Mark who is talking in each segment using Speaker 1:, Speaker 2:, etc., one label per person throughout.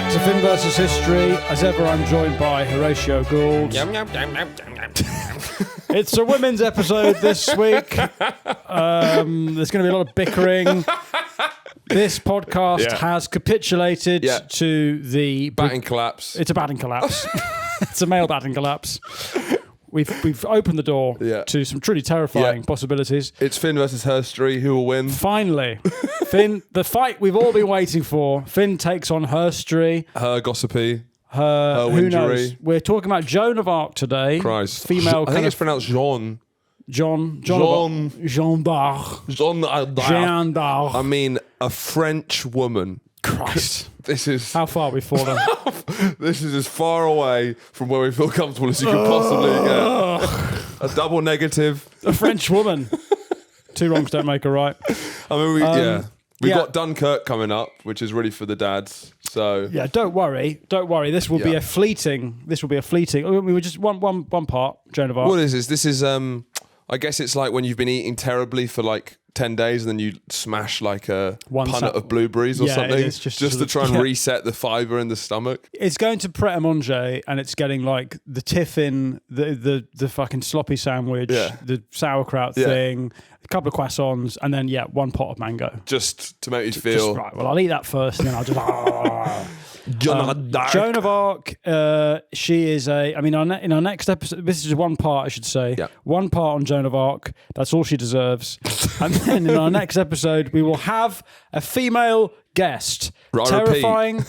Speaker 1: back to Finn versus History. As ever, I'm joined by Horatio Gould. It's a women's episode this week. There's going to be a lot of bickering. This podcast has capitulated to the...
Speaker 2: Batting collapse.
Speaker 1: It's a batting collapse. It's a male batting collapse. We've opened the door to some truly terrifying possibilities.
Speaker 2: It's Finn versus Herstory. Who will win?
Speaker 1: Finally. Finn, the fight we've all been waiting for. Finn takes on Herstory.
Speaker 2: Her gossipy.
Speaker 1: Her who knows? We're talking about Joan of Arc today.
Speaker 2: Christ.
Speaker 1: Female.
Speaker 2: I think it's pronounced Jean.
Speaker 1: Jean d'Arc.
Speaker 2: Jean d'Arc. I mean, a French woman.
Speaker 1: Christ.
Speaker 2: This is...
Speaker 1: How far we've fallen.
Speaker 2: This is as far away from where we feel comfortable as you can possibly get. A double negative.
Speaker 1: A French woman. Two wrongs don't make a right.
Speaker 2: I mean, We've got Dunkirk coming up, which is really for the dads. So
Speaker 1: yeah, don't worry. This will be a fleeting. We were just one part. Joan of Arc.
Speaker 2: What is this? This is I guess it's like when you've been eating terribly for like 10 days and then you smash like a punnet of blueberries or something,
Speaker 1: it is just
Speaker 2: to try and reset the fibre in the stomach.
Speaker 1: It's going to Pret-a-Manger and it's getting like the tiffin, the fucking sloppy sandwich, the sauerkraut thing, a couple of croissants, and then one pot of mango. Just to make you feel... right, well, I'll eat that first and then I'll just... Joan of Arc, she is in our next episode, this is one part I should say, one part on Joan of Arc, that's all she deserves. And then in our next episode we will have a female guest. Terrifying.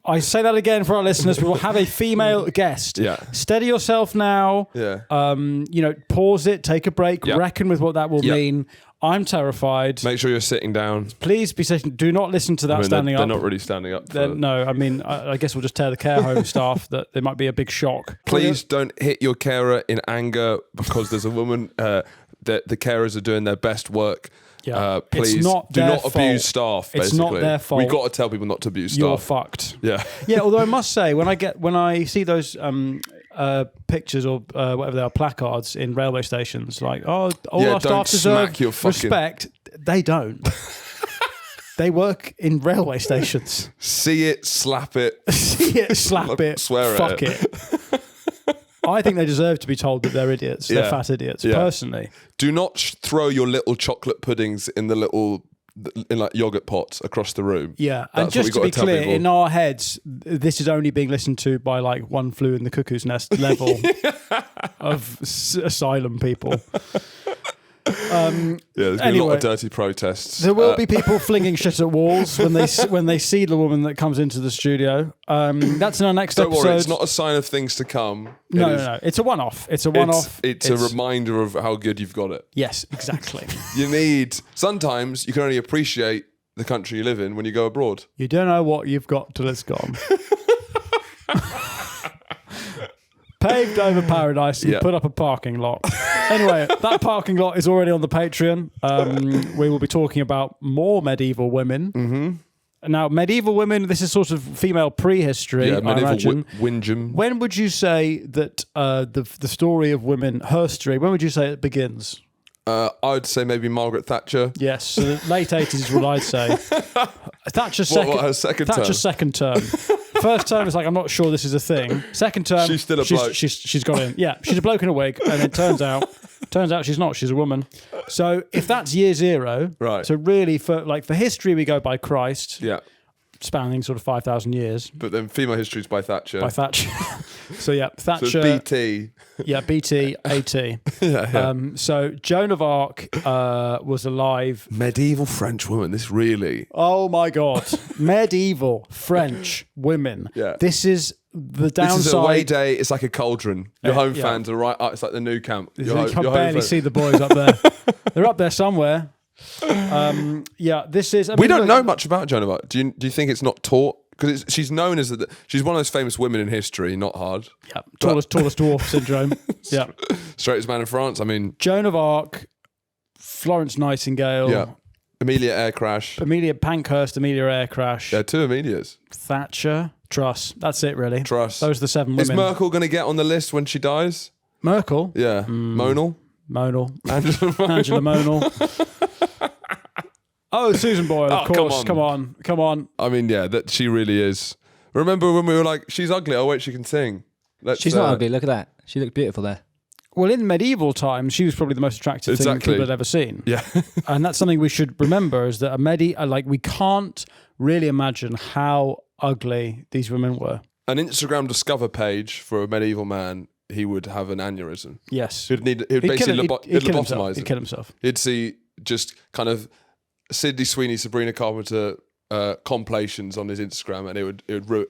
Speaker 1: I say that again for our listeners, we will have a female guest. Steady yourself now. Pause it, take a break, reckon with what that will mean. I'm terrified.
Speaker 2: Make sure you're sitting down.
Speaker 1: Please be sitting. Do not listen to that standing up.
Speaker 2: They're not really standing up.
Speaker 1: No, I mean, I guess we'll just tell the care home staff that there might be a big shock.
Speaker 2: Please don't hit your carer in anger because there's a woman. The carers are doing their best work. Please do not abuse staff. Basically.
Speaker 1: It's not their fault.
Speaker 2: We got to tell people not to abuse staff.
Speaker 1: You're fucked.
Speaker 2: Yeah.
Speaker 1: Although I must say, when I see those pictures or whatever they are, placards in railway stations, like all our staff deserve respect. They don't. They work in railway stations.
Speaker 2: See it, slap it.
Speaker 1: See it, slap it.
Speaker 2: Swear
Speaker 1: fuck it. I think they deserve to be told that they're idiots. They're fat idiots. Personally,
Speaker 2: do not throw your little chocolate puddings in like yogurt pots across the room.
Speaker 1: Yeah, and just to be clear, in our heads, this is only being listened to by like one flew in the cuckoo's nest level of asylum people.
Speaker 2: There's been a lot of dirty protests.
Speaker 1: There will be people flinging shit at walls when they see the woman that comes into the studio. That's in our next episode.
Speaker 2: Don't worry, it's not a sign of things to come.
Speaker 1: No. It's a one-off. It's a one-off.
Speaker 2: It's a reminder of how good you've got it.
Speaker 1: Yes, exactly.
Speaker 2: Sometimes you can only appreciate the country you live in when you go abroad.
Speaker 1: You don't know what you've got till it's gone. Paved over paradise and put up a parking lot. Anyway, that parking lot is already on the Patreon. We will be talking about more medieval women. Mm-hmm. Now, medieval women, this is sort of female prehistory, I imagine.
Speaker 2: Windham.
Speaker 1: When would you say that the story of women, herstory, when would you say it begins?
Speaker 2: I'd say maybe Margaret Thatcher.
Speaker 1: Yes, so the late 80s is what I'd say. Thatcher's second term. First term is like, I'm not sure this is a thing. Second term,
Speaker 2: she's still a bloke.
Speaker 1: She's got in. Yeah, she's a bloke in a wig, and it turns out she's not. She's a woman. So if that's year zero,
Speaker 2: right? So
Speaker 1: really, for history, we go by Christ.
Speaker 2: Yeah.
Speaker 1: Spanning sort of 5,000 years.
Speaker 2: But then female history is by Thatcher.
Speaker 1: So Thatcher.
Speaker 2: So BT.
Speaker 1: Yeah, BT, AT. So Joan of Arc was alive.
Speaker 2: Medieval French woman, this really...
Speaker 1: Oh my God. Medieval French women.
Speaker 2: Yeah.
Speaker 1: This is the downside.
Speaker 2: This is a away day, it's like a cauldron. Your home fans are right up, it's like the new camp.
Speaker 1: You can barely see the boys up there. They're up there somewhere. This is...
Speaker 2: we don't know much about Joan of Arc. Do you think it's not taught? Because she's known as she's one of those famous women in history, not hard.
Speaker 1: Yeah, tallest dwarf syndrome. Yeah,
Speaker 2: straightest man in France. I mean,
Speaker 1: Joan of Arc, Florence Nightingale.
Speaker 2: Yeah, Amelia Air Crash.
Speaker 1: Amelia Pankhurst, Amelia Air Crash.
Speaker 2: Yeah, two Amelias.
Speaker 1: Thatcher, Truss. That's it, really.
Speaker 2: Truss.
Speaker 1: Those are the 7 women.
Speaker 2: Is Merkel going to get on the list when she dies?
Speaker 1: Merkel?
Speaker 2: Yeah. Monal.
Speaker 1: Angela Monal. Oh, Susan Boyle, of course. Come on.
Speaker 2: I mean, that she really is Remember when we were like, she's ugly, oh wait, she can sing.
Speaker 3: She's not ugly, look at that. She looked beautiful there.
Speaker 1: Well, in medieval times, she was probably the most attractive thing people had ever seen.
Speaker 2: Yeah.
Speaker 1: And that's something we should remember, is that we can't really imagine how ugly these women were.
Speaker 2: An Instagram discover page for a medieval man, he would have an aneurysm.
Speaker 1: Yes.
Speaker 2: He'd basically lobotomize.
Speaker 1: He'd kill himself.
Speaker 2: He'd see just kind of Sydney Sweeney, Sabrina Carpenter compilations on his Instagram, and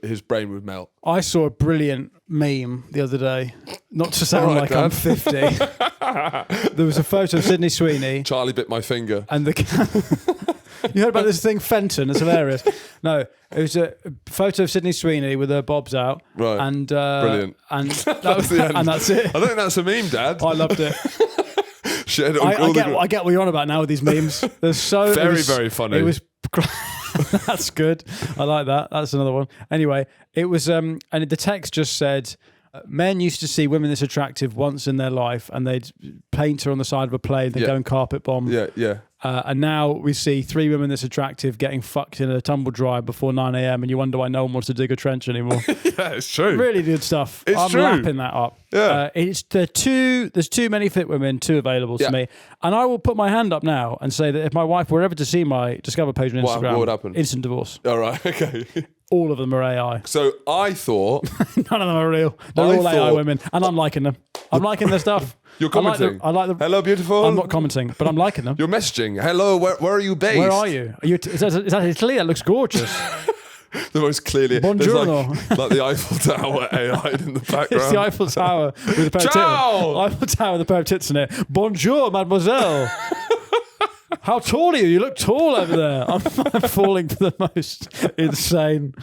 Speaker 2: his brain would melt.
Speaker 1: I saw a brilliant meme the other day. Not to sound like I'm 50. There was a photo of Sydney Sweeney.
Speaker 2: Charlie bit my finger.
Speaker 1: And you heard about this thing, Fenton? It's hilarious. No, it was a photo of Sydney Sweeney with her bobs out.
Speaker 2: Right.
Speaker 1: And
Speaker 2: brilliant.
Speaker 1: And that was the end. And that's it.
Speaker 2: I think that's a meme, Dad.
Speaker 1: I loved it.
Speaker 2: I
Speaker 1: get what you're on about now with these memes. They're so
Speaker 2: very funny.
Speaker 1: It was. That's good. I like that. That's another one. Anyway, it was, and the text just said, men used to see women this attractive once in their life, and they'd paint her on the side of a plane, they'd go and carpet bomb.
Speaker 2: Yeah.
Speaker 1: And now we see 3 women this attractive getting fucked in a tumble dryer before 9 a.m. and you wonder why no one wants to dig a trench anymore.
Speaker 2: Yeah, it's true.
Speaker 1: Really good stuff. I'm lapping that up.
Speaker 2: Yeah.
Speaker 1: There's too many fit women, 2 available to me. And I will put my hand up now and say that if my wife were ever to see my Discover page on Instagram,
Speaker 2: what would happen?
Speaker 1: Instant divorce.
Speaker 2: All right, okay.
Speaker 1: All of them are AI.
Speaker 2: So I thought...
Speaker 1: None of them are real. They're all AI women. And I'm liking them. I'm liking their stuff.
Speaker 2: You're commenting?
Speaker 1: I like them.
Speaker 2: Hello, beautiful.
Speaker 1: I'm not commenting, but I'm liking them.
Speaker 2: You're messaging. Hello, where are you based?
Speaker 1: Where are you? Is that Italy? That looks gorgeous.
Speaker 2: The most clearly...
Speaker 1: Buongiorno.
Speaker 2: Like the Eiffel Tower AI in the background.
Speaker 1: It's the Eiffel Tower with a pair of tits. Eiffel Tower with a pair of tits in it. Bonjour, mademoiselle. How tall are you? You look tall over there. I'm falling for the most insane.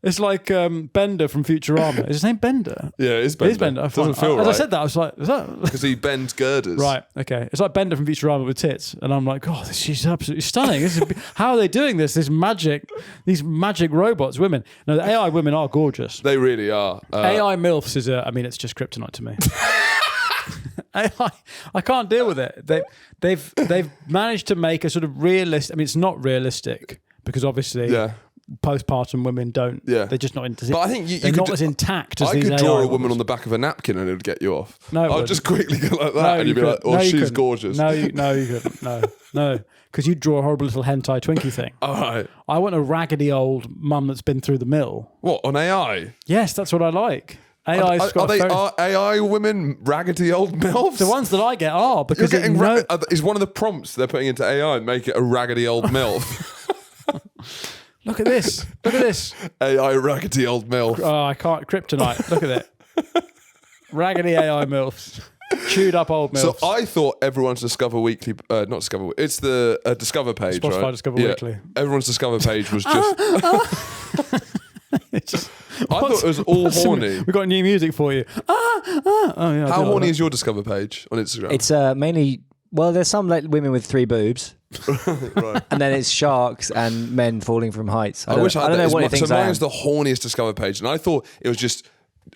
Speaker 1: It's like Bender from Futurama. Is his name Bender?
Speaker 2: Yeah, it is Bender.
Speaker 1: It is Bender.
Speaker 2: Doesn't feel right.
Speaker 1: As I said that, I was like, is that...
Speaker 2: Because he bends girders.
Speaker 1: Right, okay. It's like Bender from Futurama with tits. And I'm like, oh, she's absolutely stunning. How are they doing this? These magic robots, women. No, the AI women are gorgeous.
Speaker 2: They really are.
Speaker 1: AI MILFs is it's just kryptonite to me. I can't deal with it. They've managed to make a sort of realistic... I mean, it's not realistic because obviously...
Speaker 2: Yeah.
Speaker 1: Postpartum women don't. Yeah. They're just not.
Speaker 2: But I think
Speaker 1: they're not as intact as these AI.
Speaker 2: I could draw a woman
Speaker 1: ones
Speaker 2: on the back of a napkin and it would get you off.
Speaker 1: No,
Speaker 2: I'll just quickly go like that, and you'd be like, "Oh, she's gorgeous."
Speaker 1: No, you couldn't. No, because you'd draw a horrible little hentai Twinkie thing.
Speaker 2: All right.
Speaker 1: I want a raggedy old mum that's been through the mill.
Speaker 2: What, on AI?
Speaker 1: Yes, that's what I like.
Speaker 2: Are AI women raggedy old MILFs?
Speaker 1: The ones that I get are because
Speaker 2: is one of the prompts they're putting into AI make it a raggedy old MILF.
Speaker 1: Look at this. Look at this.
Speaker 2: AI raggedy old MILF.
Speaker 1: Oh, I can't. Kryptonite. Look at it. Raggedy AI MILFs. Chewed up old MILFs.
Speaker 2: So I thought everyone's Discover Weekly, not Discover, it's the Discover page,
Speaker 1: Spotify
Speaker 2: right?
Speaker 1: Discover Weekly.
Speaker 2: Everyone's Discover page was just... I thought it was all horny.
Speaker 1: We've got new music for you. Oh, yeah,
Speaker 2: how horny is your Discover page on Instagram?
Speaker 3: It's mainly... Well, there's some like women with 3 boobs. Right. And then it's sharks and men falling from heights. I don't know what it thinks.
Speaker 2: So mine was the horniest Discover page, and I thought it was just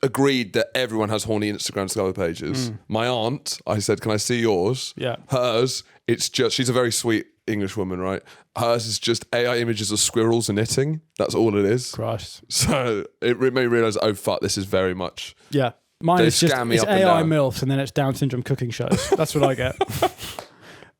Speaker 2: agreed that everyone has horny Instagram Discover pages. My aunt, I said, "Can I see yours?"
Speaker 1: Yeah.
Speaker 2: Hers, it's just, she's a very sweet English woman, right? Hers is just AI images of squirrels and knitting. That's all it is.
Speaker 1: Christ.
Speaker 2: So it made me realise, oh fuck, this is very much.
Speaker 1: Yeah. Mine is just it's AI
Speaker 2: down.
Speaker 1: MILFs and then it's Down syndrome cooking shows. That's what I get.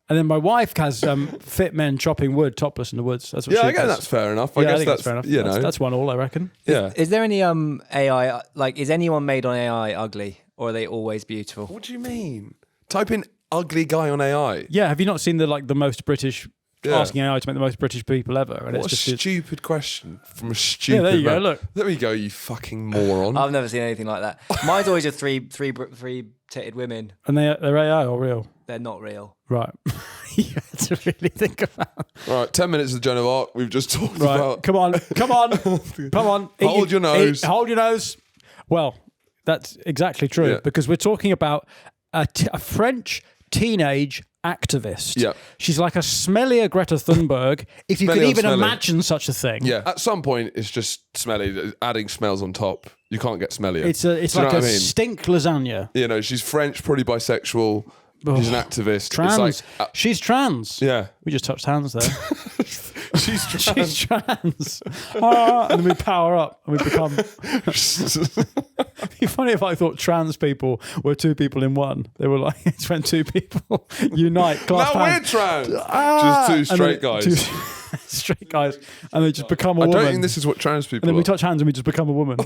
Speaker 1: And then my wife has fit men chopping wood topless in the woods. That's what she
Speaker 2: I guess that's fair enough. I guess that's fair enough. You know,
Speaker 1: that's one all, I reckon.
Speaker 2: Yeah.
Speaker 3: Is there any AI, like, is anyone made on AI ugly or are they always beautiful?
Speaker 2: What do you mean? Type in ugly guy on AI.
Speaker 1: Yeah, have you not seen the most British... Asking AI to make the most British people ever. And
Speaker 2: what
Speaker 1: it's just
Speaker 2: a stupid question from a stupid
Speaker 1: there you
Speaker 2: man.
Speaker 1: go, look.
Speaker 2: There we go, you fucking moron.
Speaker 3: I've never seen anything like that. Mine's always just three titted women.
Speaker 1: And they're AI or real?
Speaker 3: They're not real.
Speaker 1: Right. You had to really think about.
Speaker 2: All right, 10 minutes of Joan of Arc. We've just talked about.
Speaker 1: Come on.
Speaker 2: Hold your nose.
Speaker 1: Hold your nose. Well, that's exactly true because we're talking about a French teenage activist.
Speaker 2: Yeah.
Speaker 1: She's like a smellier Greta Thunberg, if you could even imagine such a thing.
Speaker 2: Yeah. At some point, it's just smelly. Adding smells on top. You can't get smellier.
Speaker 1: It's like a stink lasagna.
Speaker 2: You know, she's French, probably bisexual. She's an activist.
Speaker 1: Trans.
Speaker 2: It's like,
Speaker 1: she's trans.
Speaker 2: Yeah.
Speaker 1: We just touched hands there.
Speaker 2: She's trans.
Speaker 1: She's trans. And then we power up and we become... It'd be funny if I thought trans people were two people in one. They were like, it's when two people unite.
Speaker 2: Now we're trans. Just two straight guys.
Speaker 1: Straight guys, and they just become a woman.
Speaker 2: I don't think this is what trans people
Speaker 1: are. And then
Speaker 2: we
Speaker 1: touch hands and we just become a woman.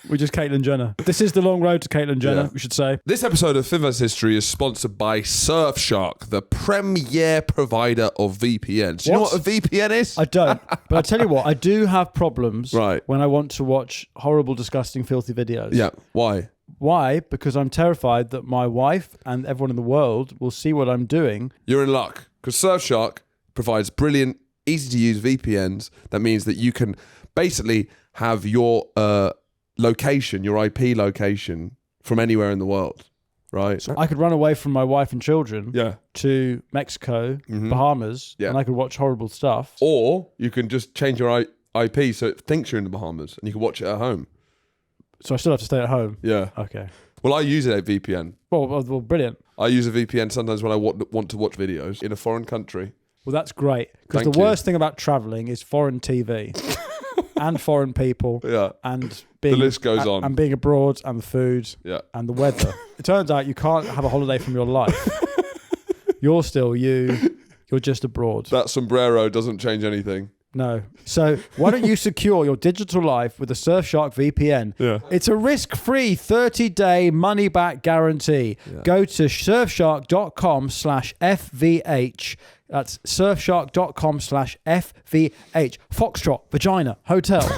Speaker 1: We're just Caitlyn Jenner. This is the long road to Caitlyn Jenner, we should say.
Speaker 2: This episode of Finverse History is sponsored by Surfshark, the premier provider of VPNs. Do you know what a VPN is?
Speaker 1: I don't. But I tell you what, I do have problems when I want to watch horrible, disgusting, filthy videos.
Speaker 2: Yeah. Why?
Speaker 1: Why? Because I'm terrified that my wife and everyone in the world will see what I'm doing.
Speaker 2: You're in luck, because Surfshark provides brilliant, easy-to-use VPNs. That means that you can basically have your location, your IP location, from anywhere in the world, right?
Speaker 1: So I could run away from my wife and children to Mexico, Bahamas, and I could watch horrible stuff.
Speaker 2: Or you can just change your IP so it thinks you're in the Bahamas, and you can watch it at home.
Speaker 1: So I still have to stay at home?
Speaker 2: Yeah.
Speaker 1: Okay.
Speaker 2: Well, I use a VPN.
Speaker 1: Well, brilliant.
Speaker 2: I use a VPN sometimes when I want to watch videos in a foreign country.
Speaker 1: Well, that's great. Because the worst thing about travelling is foreign TV and foreign people.
Speaker 2: Yeah.
Speaker 1: And being,
Speaker 2: the list goes on.
Speaker 1: And being abroad and the food and the weather. It turns out you can't have a holiday from your life. You're still you. You're just abroad.
Speaker 2: That sombrero doesn't change anything.
Speaker 1: No. So why don't you secure your digital life with a Surfshark VPN?
Speaker 2: Yeah.
Speaker 1: It's a risk-free 30-day money-back guarantee. Yeah. Go to surfshark.com/FVH. That's surfshark.com/FVH. Foxtrot, Vagina, Hotel.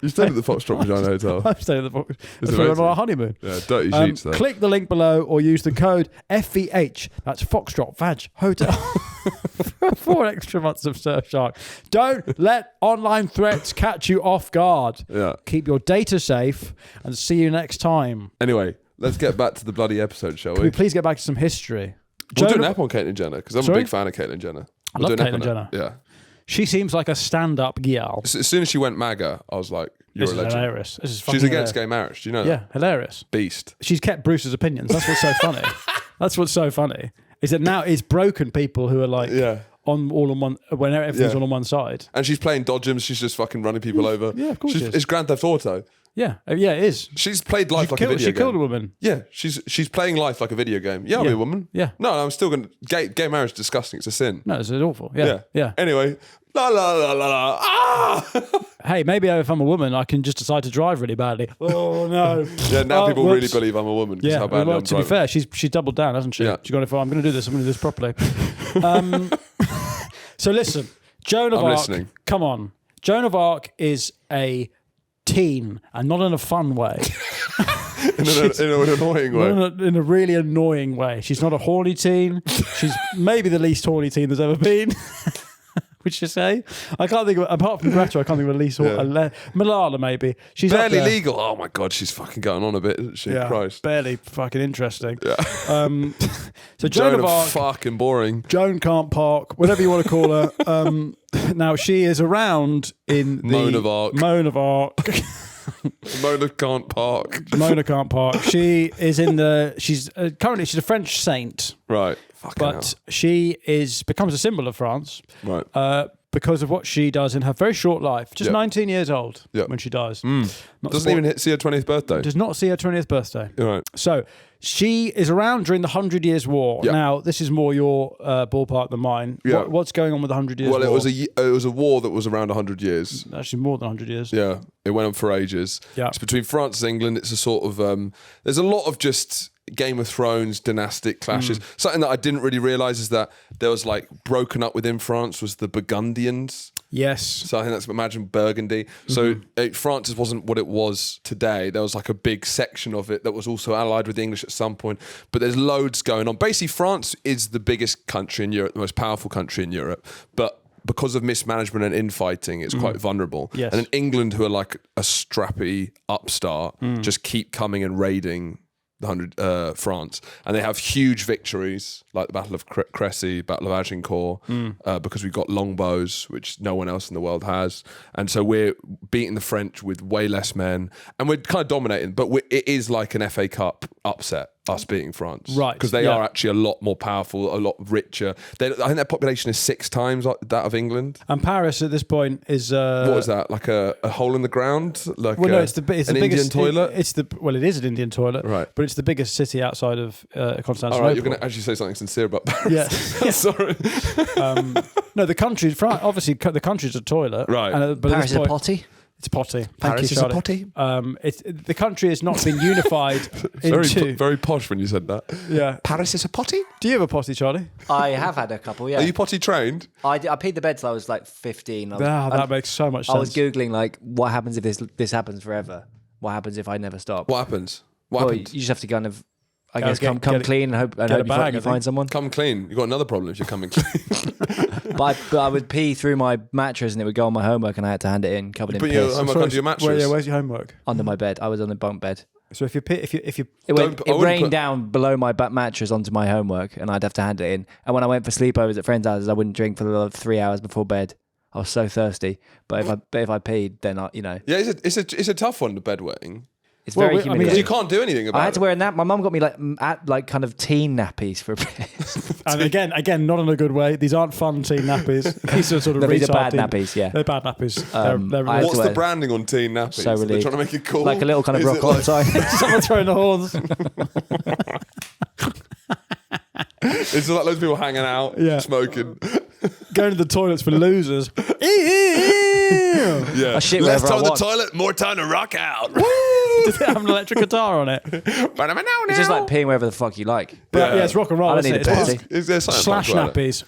Speaker 2: You stayed at the Foxtrot Vagina Hotel?
Speaker 1: I've stayed at the Foxtrot. We went on our honeymoon.
Speaker 2: Yeah, dirty sheets though.
Speaker 1: Click the link below or use the code FVH. That's Foxtrot Vag Hotel. 4 extra months of Surfshark. Don't let online threats catch you off guard.
Speaker 2: Yeah.
Speaker 1: Keep your data safe and see you next time.
Speaker 2: Anyway, let's get back to the bloody episode, shall we?
Speaker 1: Can we please get back to some history?
Speaker 2: We'll do an app on Caitlyn Jenner, because I'm a big fan of Caitlyn Jenner.
Speaker 1: I love Caitlyn Jenner.
Speaker 2: Yeah.
Speaker 1: She seems like a stand-up gal.
Speaker 2: As soon as she went MAGA, I was like, you're a legend.
Speaker 1: Hilarious. This is fucking
Speaker 2: She's against gay marriage. Do you know that?
Speaker 1: Yeah, hilarious.
Speaker 2: Beast.
Speaker 1: She's kept Bruce's opinions. That's what's so funny. That's what's so funny. Is that now it's broken people who are like on one when everything's all on one side.
Speaker 2: And she's playing dodgems. She's just fucking running people over.
Speaker 1: Yeah, of course.
Speaker 2: It's Grand Theft Auto.
Speaker 1: Yeah, it is.
Speaker 2: She's played life like a video game.
Speaker 1: She killed a woman.
Speaker 2: Yeah, she's playing life like a video game. Yeah, I'll be a woman.
Speaker 1: Yeah.
Speaker 2: No, I'm still going to... Gay marriage is disgusting. It's a sin.
Speaker 1: No, it's awful. Yeah.
Speaker 2: Anyway, la la la la la. Ah!
Speaker 1: Hey, maybe if I'm a woman, I can just decide to drive really badly. Oh, no.
Speaker 2: Yeah, now people really believe I'm a woman.
Speaker 1: Yeah,
Speaker 2: how badly I'm
Speaker 1: to be fair, she's doubled down, hasn't she?
Speaker 2: Yeah.
Speaker 1: She's gone, I'm going to do this. I'm going to do this properly. So listen, Joan of Arc.
Speaker 2: Listening.
Speaker 1: Come on. Joan of Arc is a teen, and not in a fun way.
Speaker 2: in an annoying way.
Speaker 1: In a really annoying way. She's not a horny teen. She's maybe the least horny teen there's ever been. Would you say? I can't think of, apart from Greta, I can't think of a least Malala maybe. She's
Speaker 2: barely legal. Oh my God, she's fucking going on a bit, isn't she?
Speaker 1: Yeah,
Speaker 2: Christ.
Speaker 1: Barely fucking interesting.
Speaker 2: Yeah.
Speaker 1: So Joan of Arc,
Speaker 2: fucking boring.
Speaker 1: Joan can't park, whatever you want to call her. Now she is around in the
Speaker 2: Moan of Arc.
Speaker 1: Mona can't park. She is in the. She's currently she's a French saint.
Speaker 2: Right.
Speaker 1: But she becomes a symbol of France.
Speaker 2: Right.
Speaker 1: Because of what she does in her very short life. Just 19 years old when she dies.
Speaker 2: Doesn't even see her 20th birthday.
Speaker 1: Does not see her 20th birthday.
Speaker 2: Right.
Speaker 1: So she is around during the 100 Years' War.
Speaker 2: Yep.
Speaker 1: Now, this is more your ballpark than mine.
Speaker 2: Yeah.
Speaker 1: What's going on with the 100 Years' War?
Speaker 2: Well, it was a war that was around 100 years.
Speaker 1: Actually, more than 100 years.
Speaker 2: Yeah. It went on for ages.
Speaker 1: Yeah.
Speaker 2: It's between France and England. It's a sort of... there's a lot of just... Game of Thrones dynastic clashes. Something that I didn't really realise is that there was like broken up within France was the Burgundians.
Speaker 1: Yes.
Speaker 2: So I think that's imagine Burgundy. So France wasn't what it was today. There was like a big section of it that was also allied with the English at some point. But there's loads going on. Basically, France is the biggest country in Europe, the most powerful country in Europe. But because of mismanagement and infighting, it's quite vulnerable.
Speaker 1: Yes.
Speaker 2: And then England, who are like a strappy upstart, just keep coming and raiding France, and they have huge victories like the Battle of Crécy, Battle of Agincourt, because we've got longbows, which no one else in the world has, and so we're beating the French with way less men, and we're kind of dominating. But it is like an FA Cup upset us beating France.
Speaker 1: Right.
Speaker 2: Because they are actually a lot more powerful, a lot richer. I think their population is 6 times that of England.
Speaker 1: And Paris at this point is...
Speaker 2: what is that? Like a hole in the ground? Like
Speaker 1: well, no, it's an
Speaker 2: biggest Indian toilet?
Speaker 1: It is an Indian toilet.
Speaker 2: Right.
Speaker 1: But it's the biggest city outside of Constantinople.
Speaker 2: All right, you're going to actually say something sincere about Paris.
Speaker 1: Yeah.
Speaker 2: Sorry.
Speaker 1: No, the country, obviously the country's a toilet.
Speaker 2: Right.
Speaker 1: But
Speaker 3: Paris is a potty?
Speaker 1: It's potty.
Speaker 3: Paris is a potty.
Speaker 1: The country has not been unified into...
Speaker 2: Very posh when you said that.
Speaker 1: Yeah.
Speaker 3: Paris is a potty?
Speaker 1: Do you have a potty, Charlie?
Speaker 3: I have had a couple, yeah.
Speaker 2: Are you potty trained?
Speaker 3: I peed the bed till I was like 15.
Speaker 1: That makes so much sense.
Speaker 3: I was Googling like, what happens if this happens forever? What happens if I never stop?
Speaker 2: What happens?
Speaker 3: You just have to kind of... I guess come clean and hope you find someone.
Speaker 2: Come clean. You've got another problem if you're coming clean.
Speaker 3: but I would pee through my mattress and it would go on my homework and I had to hand it in covered in piss.
Speaker 2: Put your homework under your mattress?
Speaker 1: Where's your homework?
Speaker 3: Under my bed. I was on the bunk bed.
Speaker 1: So if you
Speaker 3: it rained down below my mattress onto my homework and I'd have to hand it in. And when I went for sleepovers at friends' houses, I wouldn't drink for the 3 hours before bed. I was so thirsty. But if I peed, then
Speaker 2: Yeah, it's a tough one, the bedwetting.
Speaker 3: It's very humiliating.
Speaker 2: Because you can't do anything about it.
Speaker 3: I had to wear a nap. My mum got me like kind of teen nappies for a bit.
Speaker 1: And again, not in a good way. These aren't fun teen nappies. These are sort of
Speaker 3: these are bad nappies, yeah.
Speaker 1: They're bad nappies.
Speaker 2: What's the branding on teen nappies?
Speaker 3: So
Speaker 2: they're trying to make it cool.
Speaker 3: Like a little kind of rock on sign.
Speaker 1: Someone throwing the horns.
Speaker 2: It's like loads of people hanging out, smoking.
Speaker 1: Going to the toilets for losers.
Speaker 2: Yeah. Less time on the toilet, more time to rock out.
Speaker 1: Does it have an electric guitar on it?
Speaker 3: It's just like peeing wherever the fuck you like.
Speaker 1: But it's rock and roll.
Speaker 3: I don't need a potty.
Speaker 2: Is there something
Speaker 1: slash nappies?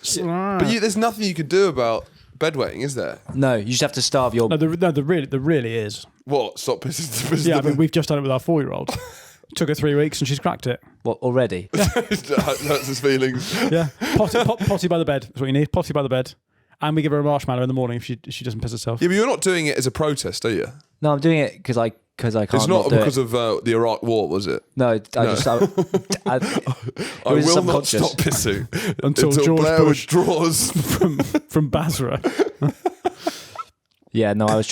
Speaker 2: But there's nothing you could do about bedwetting, is there?
Speaker 3: No, you just have to starve your...
Speaker 1: No, there really is.
Speaker 2: What? Stop pissing?
Speaker 1: Yeah, I mean, we've just done it with our 4-year-old. Took her 3 weeks and she's cracked it.
Speaker 3: What, already?
Speaker 2: Hurts his feelings.
Speaker 1: Yeah. Potty by the bed. That's what you need. Potty by the bed. And we give her a marshmallow in the morning if she doesn't piss herself.
Speaker 2: Yeah, but you're not doing it as a protest, are you?
Speaker 3: No, I'm doing it because I can't.
Speaker 2: It's not because of the Iraq War, was it?
Speaker 3: No, I
Speaker 2: will not stop pissing
Speaker 1: until George
Speaker 2: Blair
Speaker 1: Bush
Speaker 2: withdraws
Speaker 1: from Basra.
Speaker 3: Yeah, no, I was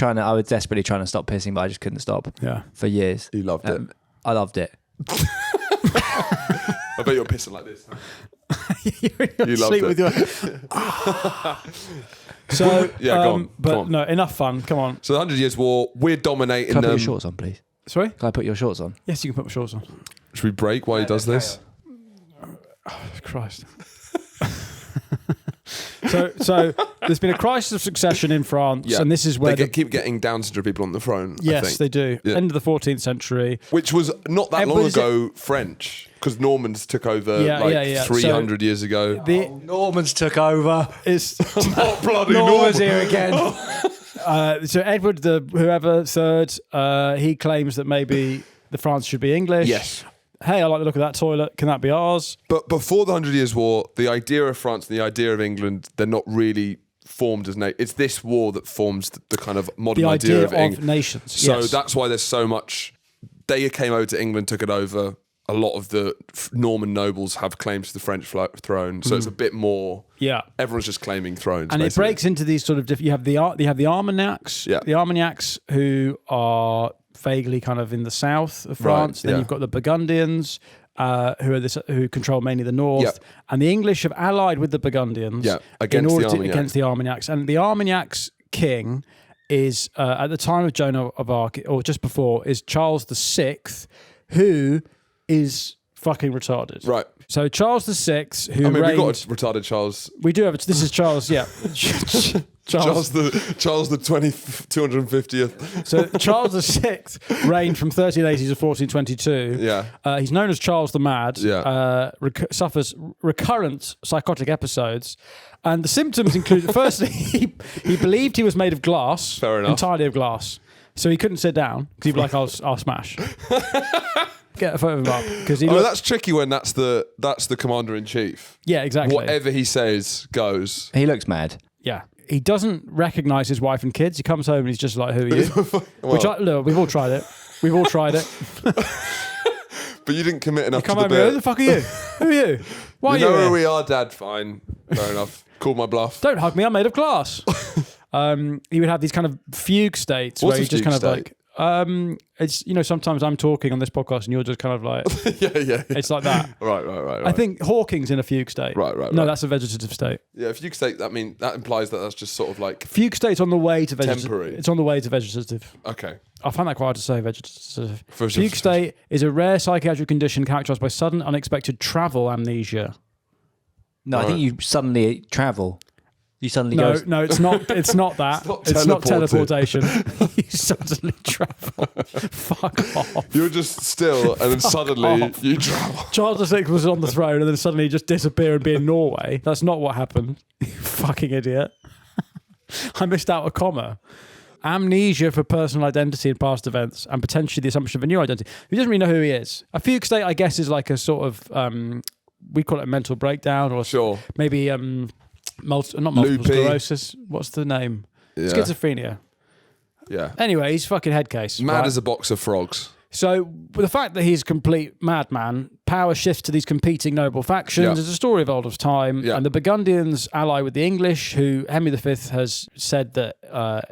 Speaker 3: desperately trying to stop pissing, but I just couldn't stop.
Speaker 1: Yeah,
Speaker 3: for years.
Speaker 2: You loved it.
Speaker 3: I loved it.
Speaker 2: I bet you're pissing like this.
Speaker 1: You loved it. With your... So,
Speaker 2: yeah, go on.
Speaker 1: But
Speaker 2: come on.
Speaker 1: No, enough fun. Come on.
Speaker 2: So the 100 Years' War, we're dominating.
Speaker 3: Can I put your shorts on, please?
Speaker 1: Sorry?
Speaker 3: Can I put your shorts on?
Speaker 1: Yes, you can put my shorts on.
Speaker 2: Should we break while he does this?
Speaker 1: Oh, Christ. So there's been a crisis of succession in France, and this is where
Speaker 2: they keep getting Down syndrome people on the throne.
Speaker 1: Yes,
Speaker 2: I think.
Speaker 1: they do. Yeah. End of the 14th century,
Speaker 2: which was not that long ago. French, because Normans took over 300 years ago.
Speaker 3: Normans took over.
Speaker 2: It's not bloody
Speaker 3: Normans here again.
Speaker 1: So Edward the third, he claims that maybe the France should be English.
Speaker 2: Yes.
Speaker 1: Hey, I like the look of that toilet. Can that be ours?
Speaker 2: But before the 100 Years' War, the idea of France and the idea of England, they're not really formed as nations. It's this war that forms the kind of modern idea of
Speaker 1: nations.
Speaker 2: So that's why there's so much. They came over to England, took it over. A lot of the Norman nobles have claims to the French throne, so it's a bit more.
Speaker 1: Yeah,
Speaker 2: everyone's just claiming thrones,
Speaker 1: and
Speaker 2: basically.
Speaker 1: It breaks into these sort of. You have the Armagnacs.
Speaker 2: Yeah.
Speaker 1: The Armagnacs who are vaguely kind of in the south of France. Right, then you've got the Burgundians, who control mainly the north, and the English have allied with the Burgundians against the Armagnacs. And the Armagnacs king is at the time of Joan of Arc, or just before, is Charles VI, who is fucking retarded.
Speaker 2: Right.
Speaker 1: So Charles VI, who
Speaker 2: we've got a retarded Charles.
Speaker 1: We do have it. This is Charles. Yeah.
Speaker 2: Charles the 250th.
Speaker 1: So Charles VI reigned from 1380 to 1422.
Speaker 2: Yeah.
Speaker 1: He's known as Charles the Mad.
Speaker 2: Yeah.
Speaker 1: Suffers recurrent psychotic episodes. And the symptoms include, firstly, he believed he was made of glass.
Speaker 2: Fair enough.
Speaker 1: Entirely of glass. So he couldn't sit down because he'd be like, I'll smash. Get a photo of him up.
Speaker 2: That's tricky when that's the commander-in-chief.
Speaker 1: Yeah, exactly.
Speaker 2: Whatever he says goes.
Speaker 3: He looks mad.
Speaker 1: Yeah. He doesn't recognise his wife and kids. He comes home and he's just like, who are you? Look, we've all tried it. We've all tried it.
Speaker 2: But you didn't commit enough
Speaker 1: to
Speaker 2: the bit.
Speaker 1: Who the fuck are you? Who are you? Why are you
Speaker 2: know
Speaker 1: here?
Speaker 2: who we are, Dad. Fine. Fair enough. Called my bluff.
Speaker 1: Don't hug me. I'm made of glass. He would have these kind of fugue states where he just kind of like... It's sometimes I'm talking on this podcast and you're just kind of like
Speaker 2: yeah.
Speaker 1: It's like that.
Speaker 2: Right.
Speaker 1: I think Hawking's in a fugue state.
Speaker 2: Right.
Speaker 1: No, that's a vegetative state.
Speaker 2: Yeah, fugue state. That implies that that's just sort of like
Speaker 1: fugue state's on the way to vegetative.
Speaker 2: Temporary.
Speaker 1: It's on the way to vegetative.
Speaker 2: Okay.
Speaker 1: I find that quite hard to say. Vegetative. Fugue state is a rare psychiatric condition characterized by sudden, unexpected travel amnesia.
Speaker 3: No, I think you suddenly travel. You suddenly
Speaker 1: go.
Speaker 3: No,
Speaker 1: it's not. It's not that. It's not teleportation. You suddenly travel. Fuck off.
Speaker 2: You're just still, and then suddenly you travel.
Speaker 1: Charles VI was on the throne, and then suddenly just disappear and be in Norway. That's not what happened. You fucking idiot. I missed out a comma. Amnesia for personal identity and past events, and potentially the assumption of a new identity. He doesn't really know who he is. A fugue state, I guess, is like a sort of we call it a mental breakdown, or maybe not multiple sclerosis. What's the name? Yeah. Schizophrenia.
Speaker 2: Yeah.
Speaker 1: Anyway, he's fucking head case.
Speaker 2: Mad as a box of frogs.
Speaker 1: So, with the fact that he's a complete madman, power shifts to these competing noble factions. It's a story of old time. And the Burgundians ally with the English, who Henry V has said that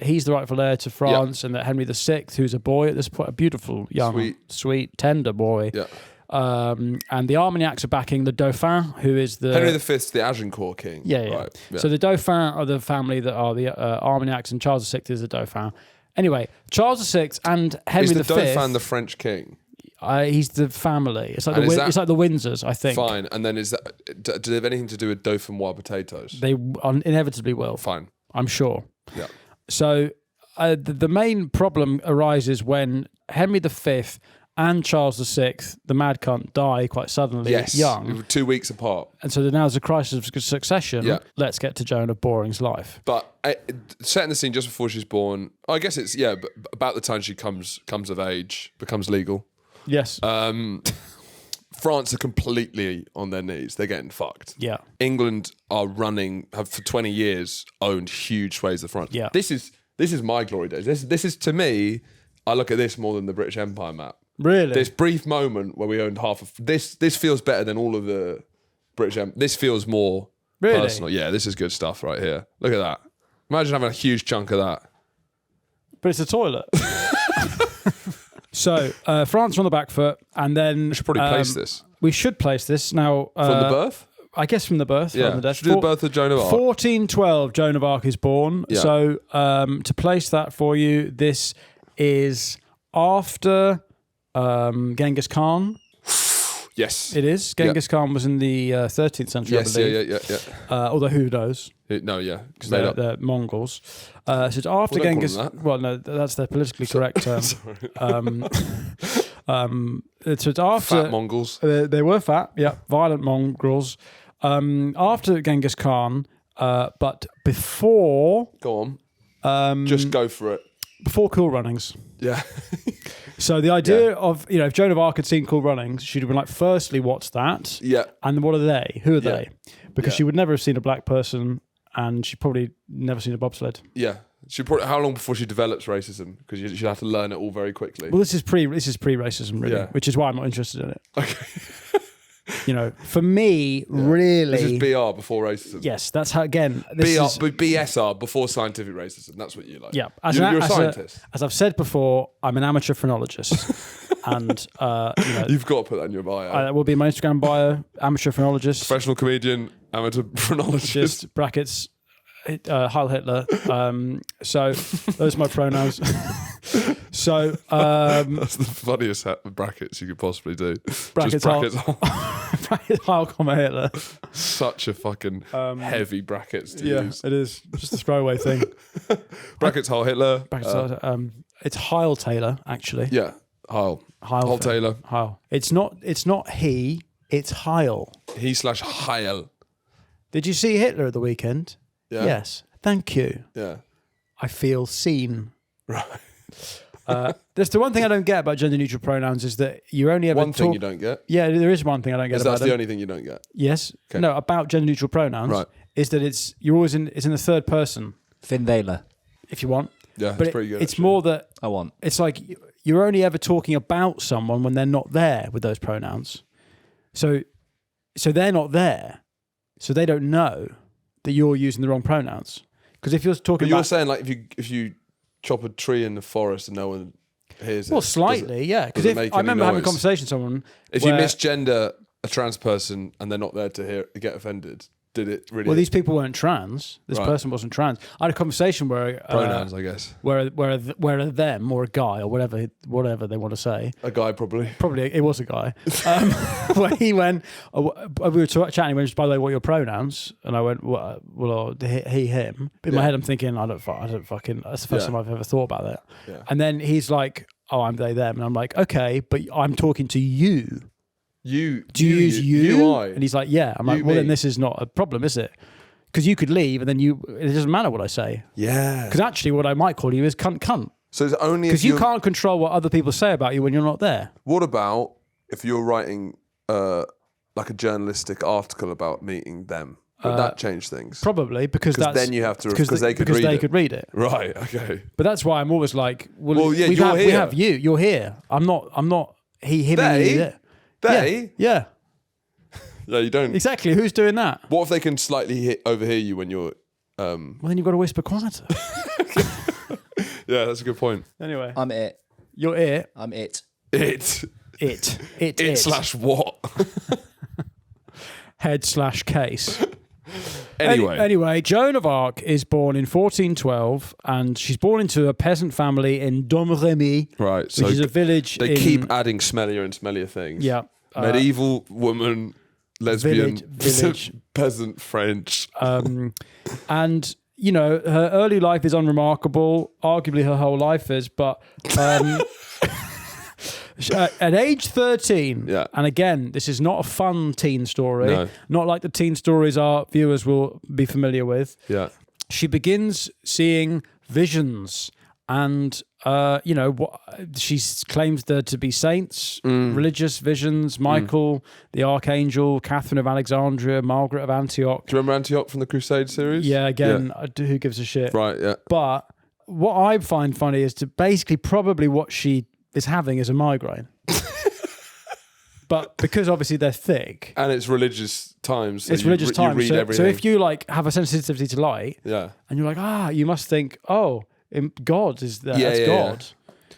Speaker 1: he's the rightful heir to France, and that Henry VI, who's a boy at this point, a beautiful, young, sweet tender boy.
Speaker 2: Yeah.
Speaker 1: And the Armagnacs are backing the Dauphin, who is the...
Speaker 2: Henry V's the Agincourt king.
Speaker 1: Yeah. Right. So the Dauphin are the family that are the Armagnacs, and Charles VI is the Dauphin. Anyway, Charles VI and Henry V...
Speaker 2: Is the Dauphin the French king?
Speaker 1: He's the family. It's like it's like the Windsors, I think.
Speaker 2: Fine. And then do they have anything to do with Dauphinois potatoes?
Speaker 1: They inevitably will.
Speaker 2: Fine.
Speaker 1: I'm sure.
Speaker 2: Yeah.
Speaker 1: So the main problem arises when Henry V and Charles VI, the mad cunt, die quite suddenly, young.
Speaker 2: 2 weeks apart.
Speaker 1: And so now there's a crisis of succession. Yeah. Let's get to Joan of Boring's life.
Speaker 2: But setting the scene just before she's born, I guess it's, but about the time she comes of age, becomes legal.
Speaker 1: Yes.
Speaker 2: France are completely on their knees. They're getting fucked.
Speaker 1: Yeah.
Speaker 2: England have for 20 years owned huge swathes of France.
Speaker 1: Yeah.
Speaker 2: This is my glory days. This is, to me, I look at this more than the British Empire map.
Speaker 1: Really?
Speaker 2: This brief moment where we owned half of this feels better than all of the British Empire. This feels more personal. Yeah, this is good stuff right here. Look at that. Imagine having a huge chunk of that.
Speaker 1: But it's a toilet. So France are on the back foot, and then
Speaker 2: we should probably place this.
Speaker 1: We should place this now
Speaker 2: from the birth.
Speaker 1: I guess from the birth.
Speaker 2: Yeah.
Speaker 1: From the death.
Speaker 2: Should do the birth of Joan of Arc.
Speaker 1: 1412, Joan of Arc is born.
Speaker 2: Yeah.
Speaker 1: So to place that for you, this is after Genghis Khan.
Speaker 2: Yes.
Speaker 1: It is. Genghis Khan was in the 13th century, I believe.
Speaker 2: Yeah.
Speaker 1: Although who knows?
Speaker 2: Because
Speaker 1: they're Mongols. So it's after Genghis... Well, no, that's their politically correct term.
Speaker 2: Sorry.
Speaker 1: So it's after...
Speaker 2: Fat Mongols.
Speaker 1: They were fat, violent Mongols. After Genghis Khan, but before...
Speaker 2: Go on. Just go for it.
Speaker 1: Before Cool Runnings.
Speaker 2: Yeah.
Speaker 1: So the idea of, if Joan of Arc had seen Cool Runnings, she'd have been like, firstly, what's that?
Speaker 2: Yeah.
Speaker 1: And what are they? Who are they? Because she would never have seen a black person, and she'd probably never seen a bobsled.
Speaker 2: Yeah. How long before she develops racism? Because she'd have to learn it all very quickly.
Speaker 1: Well, this is pre-racism, really, which is why I'm not interested in it.
Speaker 2: Okay.
Speaker 1: For me, really...
Speaker 2: This is BR before racism.
Speaker 1: Yes, that's how, again...
Speaker 2: BSR before scientific racism. That's what you like.
Speaker 1: Yeah.
Speaker 2: You're a scientist.
Speaker 1: As I've said before, I'm an amateur phrenologist. And,
Speaker 2: You've got to put that in your bio.
Speaker 1: That will be my Instagram bio, amateur phrenologist.
Speaker 2: Professional comedian, amateur phrenologist.
Speaker 1: Brackets, Heil Hitler. So those are my pronouns. So
Speaker 2: that's the funniest brackets you could possibly do.
Speaker 1: Brackets Heil, comma Hitler.
Speaker 2: Such a fucking heavy brackets to use.
Speaker 1: Yeah, it is. Just a throwaway thing.
Speaker 2: Brackets Heil Hitler.
Speaker 1: Brackets it's Heil Taylor, actually.
Speaker 2: Yeah, Heil Taylor.
Speaker 1: Heil. It's not he. It's Heil.
Speaker 2: He/Heil.
Speaker 1: Did you see Hitler at the weekend?
Speaker 2: Yeah.
Speaker 1: Yes. Thank you.
Speaker 2: Yeah.
Speaker 1: I feel seen.
Speaker 2: Right.
Speaker 1: There's the one thing I don't get about gender neutral pronouns is that you only ever
Speaker 2: one thing you don't get.
Speaker 1: Yeah, there is one thing I don't get.
Speaker 2: That's the only thing you don't get.
Speaker 1: Yes.
Speaker 2: Okay.
Speaker 1: No, about gender neutral pronouns.
Speaker 2: Right.
Speaker 1: Is that it's in the third person.
Speaker 3: Finn Baylor.
Speaker 1: If you want.
Speaker 2: Yeah,
Speaker 1: but
Speaker 2: it's pretty good.
Speaker 1: It's more that
Speaker 3: I want.
Speaker 1: It's like you're only ever talking about someone when they're not there with those pronouns. So they're not there, so they don't know that you're using the wrong pronouns. Because if you're talking,
Speaker 2: you're saying like if you chop a tree in the forest and no one hears it.
Speaker 1: Well, slightly, yeah. Because I remember having a conversation with someone.
Speaker 2: If you misgender a trans person and they're not there to get offended, did it really?
Speaker 1: Well, these people weren't trans. This person wasn't trans. I had a conversation where
Speaker 2: pronouns, I guess,
Speaker 1: where a them or a guy or whatever they want to say.
Speaker 2: A guy, probably
Speaker 1: it was a guy. Where he went, we were chatting. He went, by the way, what are your pronouns? And I went, well, he, him. In my head, I'm thinking, I don't fucking. That's the first time I've ever thought about that. Yeah. And then he's like, oh, I'm they them, and I'm like, okay, but I'm talking to you. Do you use you? And he's like, yeah. I'm like, well, then this is not a problem, is it? Because you could leave and then it doesn't matter what I say.
Speaker 2: Yeah.
Speaker 1: Because actually what I might call you is cunt.
Speaker 2: So it's only
Speaker 1: because you can't control what other people say about you when you're not there.
Speaker 2: What about if you're writing like a journalistic article about meeting them? Would that change things?
Speaker 1: Probably, because
Speaker 2: then you have to because they could read it. Right. Okay.
Speaker 1: But that's why I'm always like, well yeah, we have you. You're here. I'm not. Him, and you.
Speaker 2: They?
Speaker 1: Yeah.
Speaker 2: Yeah, you don't.
Speaker 1: Exactly. Who's doing that?
Speaker 2: What if they can slightly overhear you when you're...
Speaker 1: Well, then you've got to whisper quieter.
Speaker 2: Yeah, that's a good point.
Speaker 1: Anyway.
Speaker 3: I'm it.
Speaker 1: You're it.
Speaker 3: I'm it.
Speaker 2: It slash what?
Speaker 1: Head/case.
Speaker 2: Anyway,
Speaker 1: Joan of Arc is born in 1412, and she's born into a peasant family in Domremy,
Speaker 2: right?
Speaker 1: Which is a village.
Speaker 2: They keep adding smellier and smellier things.
Speaker 1: Yeah,
Speaker 2: medieval woman, lesbian,
Speaker 1: village.
Speaker 2: peasant French,
Speaker 1: and you know her early life is unremarkable. Arguably, her whole life is, but. At age 13, and again, this is not a fun teen story, not like the teen stories our viewers will be familiar with.
Speaker 2: Yeah,
Speaker 1: she begins seeing visions, and she claims there to be saints, religious visions. Michael, the Archangel, Catherine of Alexandria, Margaret of Antioch.
Speaker 2: Do you remember Antioch from the Crusade series?
Speaker 1: Yeah, again, who gives a shit?
Speaker 2: Right, yeah.
Speaker 1: But what I find funny is probably what she is having is a migraine. But because obviously they're thick.
Speaker 2: And it's religious times. So
Speaker 1: it's religious times.
Speaker 2: You read everything.
Speaker 1: So if you like have a sensitivity to light, and you're like, you must think, God is there. That's God.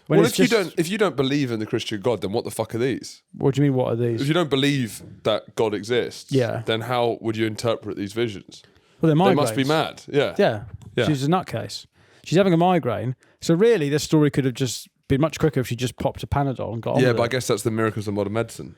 Speaker 2: When well, if you don't believe in the Christian God, then what the fuck are these?
Speaker 1: What do you mean, what are these?
Speaker 2: If you don't believe that God exists, then how would you interpret these visions?
Speaker 1: Well, they're migraines.
Speaker 2: They must be mad. Yeah.
Speaker 1: She's a nutcase. She's having a migraine. So really, this story could have just been much quicker if she just popped a Panadol and got on with it.
Speaker 2: Yeah, but I guess that's the miracles of modern medicine.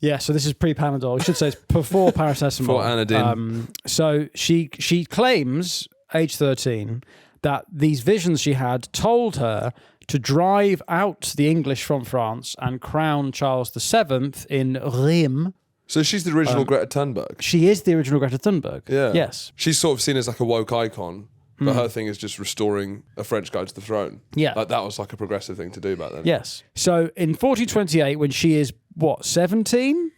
Speaker 1: Yeah, so this is pre-Panadol. I should say it's before paracetamol.
Speaker 2: Before Anadine.
Speaker 1: So she claims, age 13, that these visions she had told her to drive out the English from France and crown Charles VII in Reims.
Speaker 2: So she's the original Greta Thunberg?
Speaker 1: She is the original Greta Thunberg.
Speaker 2: Yeah.
Speaker 1: Yes.
Speaker 2: She's sort of seen as like a woke icon. But her thing is just restoring a French guy to the throne. Yeah. Like that was like a progressive thing to do back then.
Speaker 1: Yes. So in 1428, when she is, 17?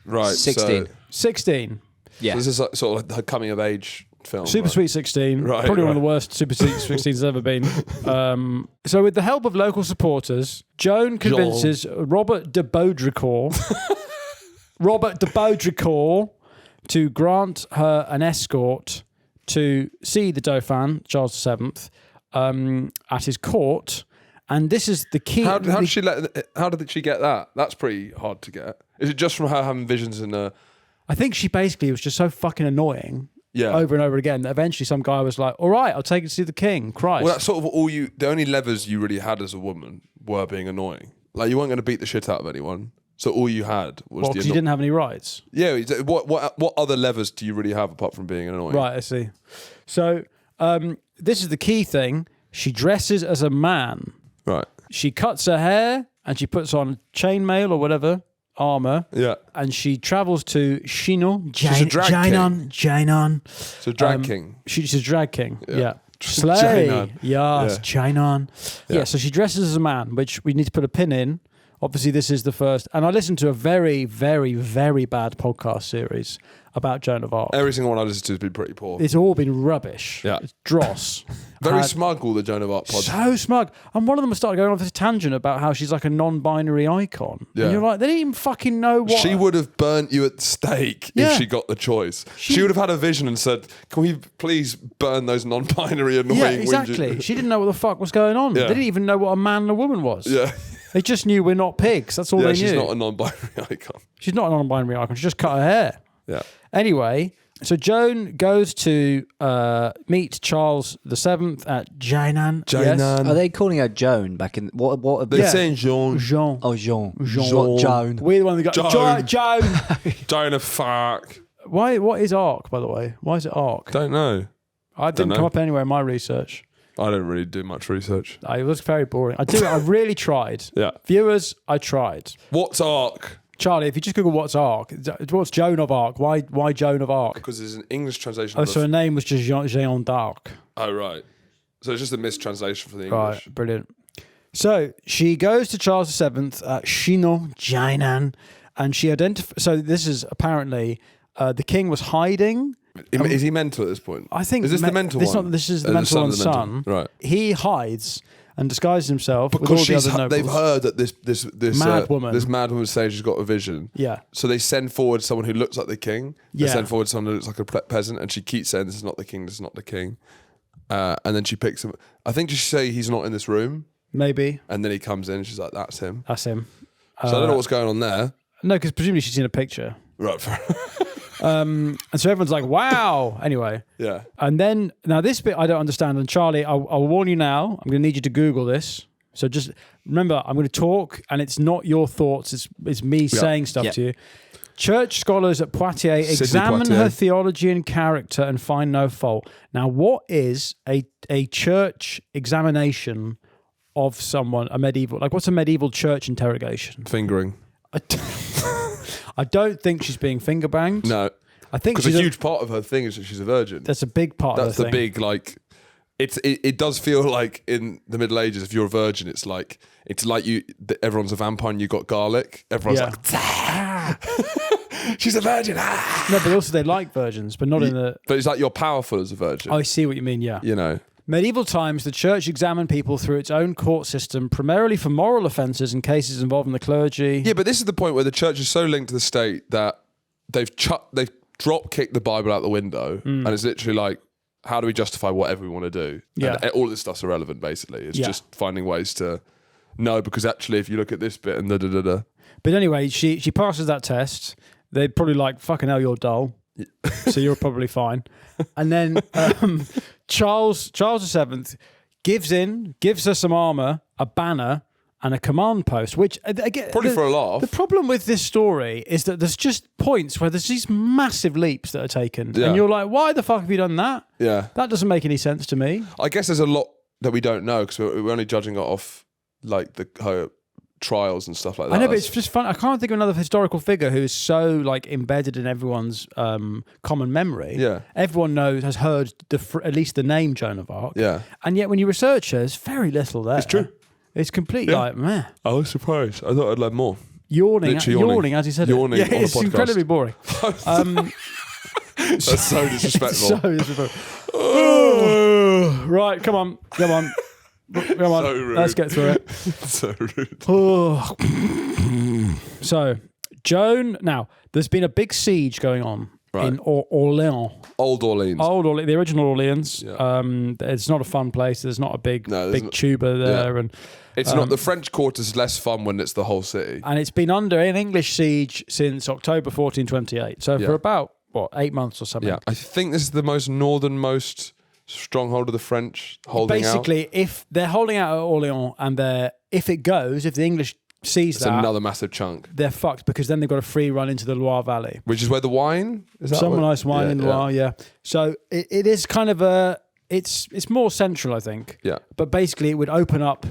Speaker 2: Right.
Speaker 3: 16.
Speaker 1: 16.
Speaker 2: Yeah. So this is like, sort of like her coming of age film.
Speaker 1: Super Sweet 16. Right, probably one of the worst Super Sweet 16s ever been. So with the help of local supporters, Joan convinces Robert de Baudricourt to grant her an escort to see the Dauphin, Charles VII, at his court. And this is the key.
Speaker 2: How did she get that? That's pretty hard to get. Is it just from her having visions in a...
Speaker 1: I think she basically was just so fucking annoying over and over again that eventually some guy was like, all right, I'll take you to see the king. Christ.
Speaker 2: Well, that's sort of the only levers you really had as a woman were being annoying. Like, you weren't going to beat the shit out of anyone. So all you had was
Speaker 1: because you didn't have any rights.
Speaker 2: Yeah. What other levers do you really have apart from being annoying?
Speaker 1: Right, I see. So this is the key thing. She dresses as a man.
Speaker 2: Right.
Speaker 1: She cuts her hair and she puts on chainmail or whatever, armor.
Speaker 2: Yeah.
Speaker 1: And she travels to Chinon.
Speaker 2: She's a drag king.
Speaker 1: Chinon.
Speaker 2: So drag king.
Speaker 1: She's a drag king. Yeah. Slay. Yes, Chinon. Yeah, so she dresses as a man, which we need to put a pin in. Obviously, this is the first. And I listened to a very, very, very bad podcast series about Joan of Arc.
Speaker 2: Every single one I listened to has been pretty poor.
Speaker 1: It's all been rubbish.
Speaker 2: Yeah.
Speaker 1: It's dross.
Speaker 2: Very smug, all the Joan of Arc podcasts.
Speaker 1: So smug. And one of them started going off this tangent about how she's like a non-binary icon.
Speaker 2: Yeah.
Speaker 1: And you're like, they didn't even fucking know what...
Speaker 2: She would have burnt you at the stake if she got the choice. She would have had a vision and said, can we please burn those non-binary annoying...
Speaker 1: Yeah, exactly. She didn't know what the fuck was going on.
Speaker 2: Yeah.
Speaker 1: They didn't even know what a man and a woman was.
Speaker 2: Yeah.
Speaker 1: They just knew we're not pigs. That's all they knew.
Speaker 2: She's not a non-binary icon.
Speaker 1: She's not a non-binary icon. She just cut her hair.
Speaker 2: Yeah.
Speaker 1: Anyway, so Joan goes to meet Charles VII at Jinan. Yes.
Speaker 3: Are they calling her Joan back in... What are
Speaker 2: They're saying Joan.
Speaker 1: Jean.
Speaker 3: Oh, Jean.
Speaker 1: Joan. We're the one that got... Joan.
Speaker 2: Joan of fuck.
Speaker 1: Why? What is Arc, by the way? Why is it Arc?
Speaker 2: Don't know.
Speaker 1: I didn't come up anywhere in my research.
Speaker 2: I don't really do much research.
Speaker 1: It was very boring. I really tried.
Speaker 2: Yeah.
Speaker 1: Viewers, I tried.
Speaker 2: What's Arc?
Speaker 1: Charlie, if you just Google what's Arc, what's Joan of Arc? Why Joan of Arc?
Speaker 2: Because there's an English translation.
Speaker 1: Oh, so her name was just Jeanne d'Arc.
Speaker 2: Oh, right. So it's just a mistranslation for the English.
Speaker 1: Right, brilliant. So she goes to Charles VII at Chinon, Jinan, and she identifies... So this is apparently... the king was hiding...
Speaker 2: Is he mental at this point?
Speaker 1: I think...
Speaker 2: Is this the mental one?
Speaker 1: This is the mental one's son.
Speaker 2: Right.
Speaker 1: He hides and disguises himself
Speaker 2: because
Speaker 1: with all the other nobles.
Speaker 2: They've heard that this
Speaker 1: mad woman.
Speaker 2: This mad woman saying she's got a vision.
Speaker 1: Yeah.
Speaker 2: So they send forward someone who looks like the king. They
Speaker 1: Yeah.
Speaker 2: send forward someone who looks like a peasant, and she keeps saying, "This is not the king. This is not the king." And then she picks him. I think she say he's not in this room.
Speaker 1: Maybe.
Speaker 2: And then he comes in. And she's like, "That's him."
Speaker 1: That's him.
Speaker 2: So I don't know what's going on there.
Speaker 1: No, because presumably she's seen a picture.
Speaker 2: Right.
Speaker 1: And so everyone's like, wow. Anyway.
Speaker 2: Yeah.
Speaker 1: And then, now this bit I don't understand. And Charlie, I'll warn you now, I'm going to need you to Google this. So just remember, I'm going to talk and it's not your thoughts. It's me saying stuff to you. Church scholars at Poitiers examine her theology and character and find no fault. Now, what is a church examination of someone, a medieval, like what's a medieval church interrogation?
Speaker 2: Fingering.
Speaker 1: I don't think she's being finger banged.
Speaker 2: No.
Speaker 1: I think
Speaker 2: because a huge part of her thing is that she's a virgin.
Speaker 1: That's a big part of her thing.
Speaker 2: That's the big, like, it does feel like in the Middle Ages, if you're a virgin, it's like everyone's a vampire and you got garlic. Everyone's like, she's a virgin.
Speaker 1: No, but also they like virgins, but not in the...
Speaker 2: But it's like you're powerful as a virgin.
Speaker 1: I see what you mean, yeah.
Speaker 2: You know.
Speaker 1: Medieval times, the church examined people through its own court system, primarily for moral offences and cases involving the clergy.
Speaker 2: Yeah, but this is the point where the church is so linked to the state that they've drop-kicked the Bible out the window, and it's literally like, how do we justify whatever we want to do?
Speaker 1: Yeah.
Speaker 2: And all this stuff's irrelevant, basically. It's just finding ways to... No, because actually, if you look at this bit and da-da-da-da...
Speaker 1: But anyway, she passes that test. They're probably like, fucking hell, you're dull. So you're probably fine. And then Charles VII gives her some armour, a banner, and a command post, which again,
Speaker 2: probably for a laugh.
Speaker 1: The problem with this story is that there's just points where there's these massive leaps that are taken,
Speaker 2: Yeah.
Speaker 1: and you're like, why the fuck have you done that?
Speaker 2: Yeah.
Speaker 1: That doesn't make any sense to me.
Speaker 2: I guess there's a lot that we don't know because we're only judging it off like her trials and stuff like that.
Speaker 1: I know, but it's just fun. I can't think of another historical figure who is so like embedded in everyone's common memory.
Speaker 2: Yeah.
Speaker 1: Everyone has heard at least the name Joan of Arc.
Speaker 2: Yeah.
Speaker 1: And yet when you research her, there's very little there.
Speaker 2: It's true.
Speaker 1: It's completely like, meh.
Speaker 2: I was surprised. I thought I'd learn more.
Speaker 1: Yawning as you said
Speaker 2: yawning
Speaker 1: it. Yeah,
Speaker 2: on
Speaker 1: it's
Speaker 2: a podcast.
Speaker 1: incredibly boring.
Speaker 2: That's so disrespectful.
Speaker 1: So disrespectful. Right, come on. Come on,
Speaker 2: So rude.
Speaker 1: let's get through it.
Speaker 2: So rude.
Speaker 1: So, Joan, now, there's been a big siege going on in Orleans.
Speaker 2: Old Orleans.
Speaker 1: The original Orleans.
Speaker 2: Yeah.
Speaker 1: It's not a fun place. There's not a big
Speaker 2: not,
Speaker 1: tuba there.
Speaker 2: Yeah.
Speaker 1: And
Speaker 2: it's not, the French quarter is less fun when it's the whole city.
Speaker 1: And it's been under an English siege since October 1428. So for about, 8 months or something.
Speaker 2: Yeah, I think this is the most northernmost stronghold of the French holding
Speaker 1: Basically,
Speaker 2: out.
Speaker 1: if they're holding out at Orleans and if the English seize
Speaker 2: it's
Speaker 1: that,
Speaker 2: another massive chunk.
Speaker 1: they're fucked because then they've got a free run into the Loire Valley.
Speaker 2: Which is where the wine is.
Speaker 1: Some nice wine in Loire, yeah. So it is kind of it's more central, I think.
Speaker 2: Yeah.
Speaker 1: But basically, it would open up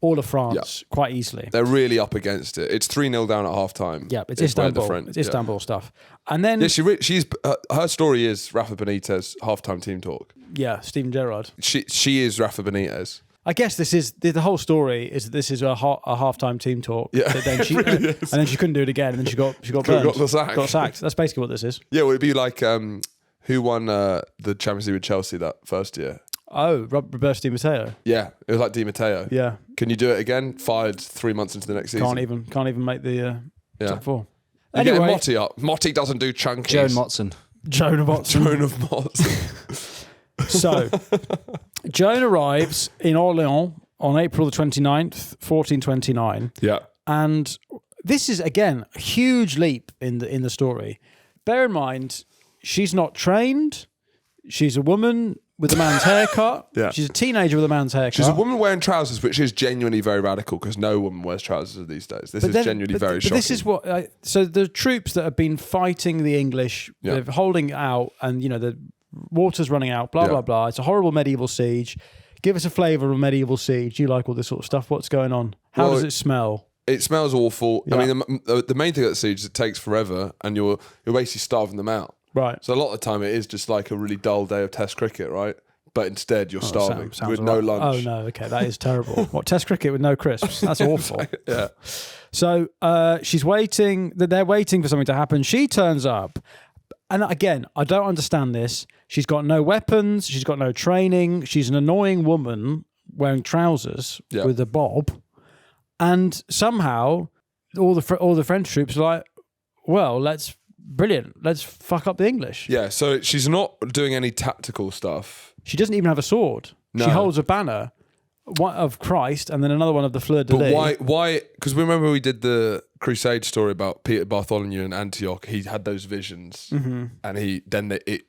Speaker 1: all of France quite easily.
Speaker 2: They're really up against it. It's 3-0 down at half time.
Speaker 1: Yeah, it's Istanbul. It's Istanbul stuff. And then
Speaker 2: she's her story is Rafa Benitez halftime team talk.
Speaker 1: Yeah, Steven Gerrard.
Speaker 2: She is Rafa Benitez.
Speaker 1: I guess this is the whole story. Is this is a halftime team talk?
Speaker 2: Yeah,
Speaker 1: then she,
Speaker 2: really
Speaker 1: and then she couldn't do it again, and then she got burned. Got sacked. That's basically what this is.
Speaker 2: Yeah, well, it'd be like who won the Champions League with Chelsea that first year?
Speaker 1: Oh, Roberto Di Matteo.
Speaker 2: Yeah, it was like Di Matteo.
Speaker 1: Yeah.
Speaker 2: Can you do it again? Fired 3 months into the next season.
Speaker 1: Can't even make the top four.
Speaker 2: Anyway, Motti up. Motti doesn't do chunkies.
Speaker 3: Joan Motson.
Speaker 2: Joan of Motson.
Speaker 1: So, Joan arrives in Orléans on April the 29th, 1429.
Speaker 2: Yeah.
Speaker 1: And this is, again, a huge leap in the story. Bear in mind, she's not trained. She's a woman with a man's haircut.
Speaker 2: Yeah.
Speaker 1: She's a teenager with a man's haircut.
Speaker 2: She's a woman wearing trousers, which is genuinely very radical because no woman wears trousers these days. This is genuinely very shocking.
Speaker 1: This is what... so the troops that have been fighting the English, they're holding it out, and, the water's running out, blah, blah, blah. It's a horrible medieval siege. Give us a flavour of medieval siege. You like all this sort of stuff. What's going on? How does it smell?
Speaker 2: It smells awful.
Speaker 1: Yeah.
Speaker 2: I mean, the main thing at the siege is it takes forever and you're basically starving them out.
Speaker 1: Right.
Speaker 2: So a lot of the time it is just like a really dull day of Test cricket, right? But instead you're starving with no lunch.
Speaker 1: Oh, no. Okay, that is terrible. What, Test cricket with no crisps? That's awful.
Speaker 2: Yeah.
Speaker 1: So she's waiting. They're waiting for something to happen. She turns up. And again, I don't understand this. She's got no weapons. She's got no training. She's an annoying woman wearing trousers with a bob. And somehow all the French troops are like, well, brilliant. Let's fuck up the English.
Speaker 2: Yeah, so she's not doing any tactical stuff.
Speaker 1: She doesn't even have a sword. No. She holds a banner, one of Christ and then another one of the Fleur de Lis.
Speaker 2: But why? Because remember we did the Crusade story about Peter Bartholomew in Antioch. He had those visions, and it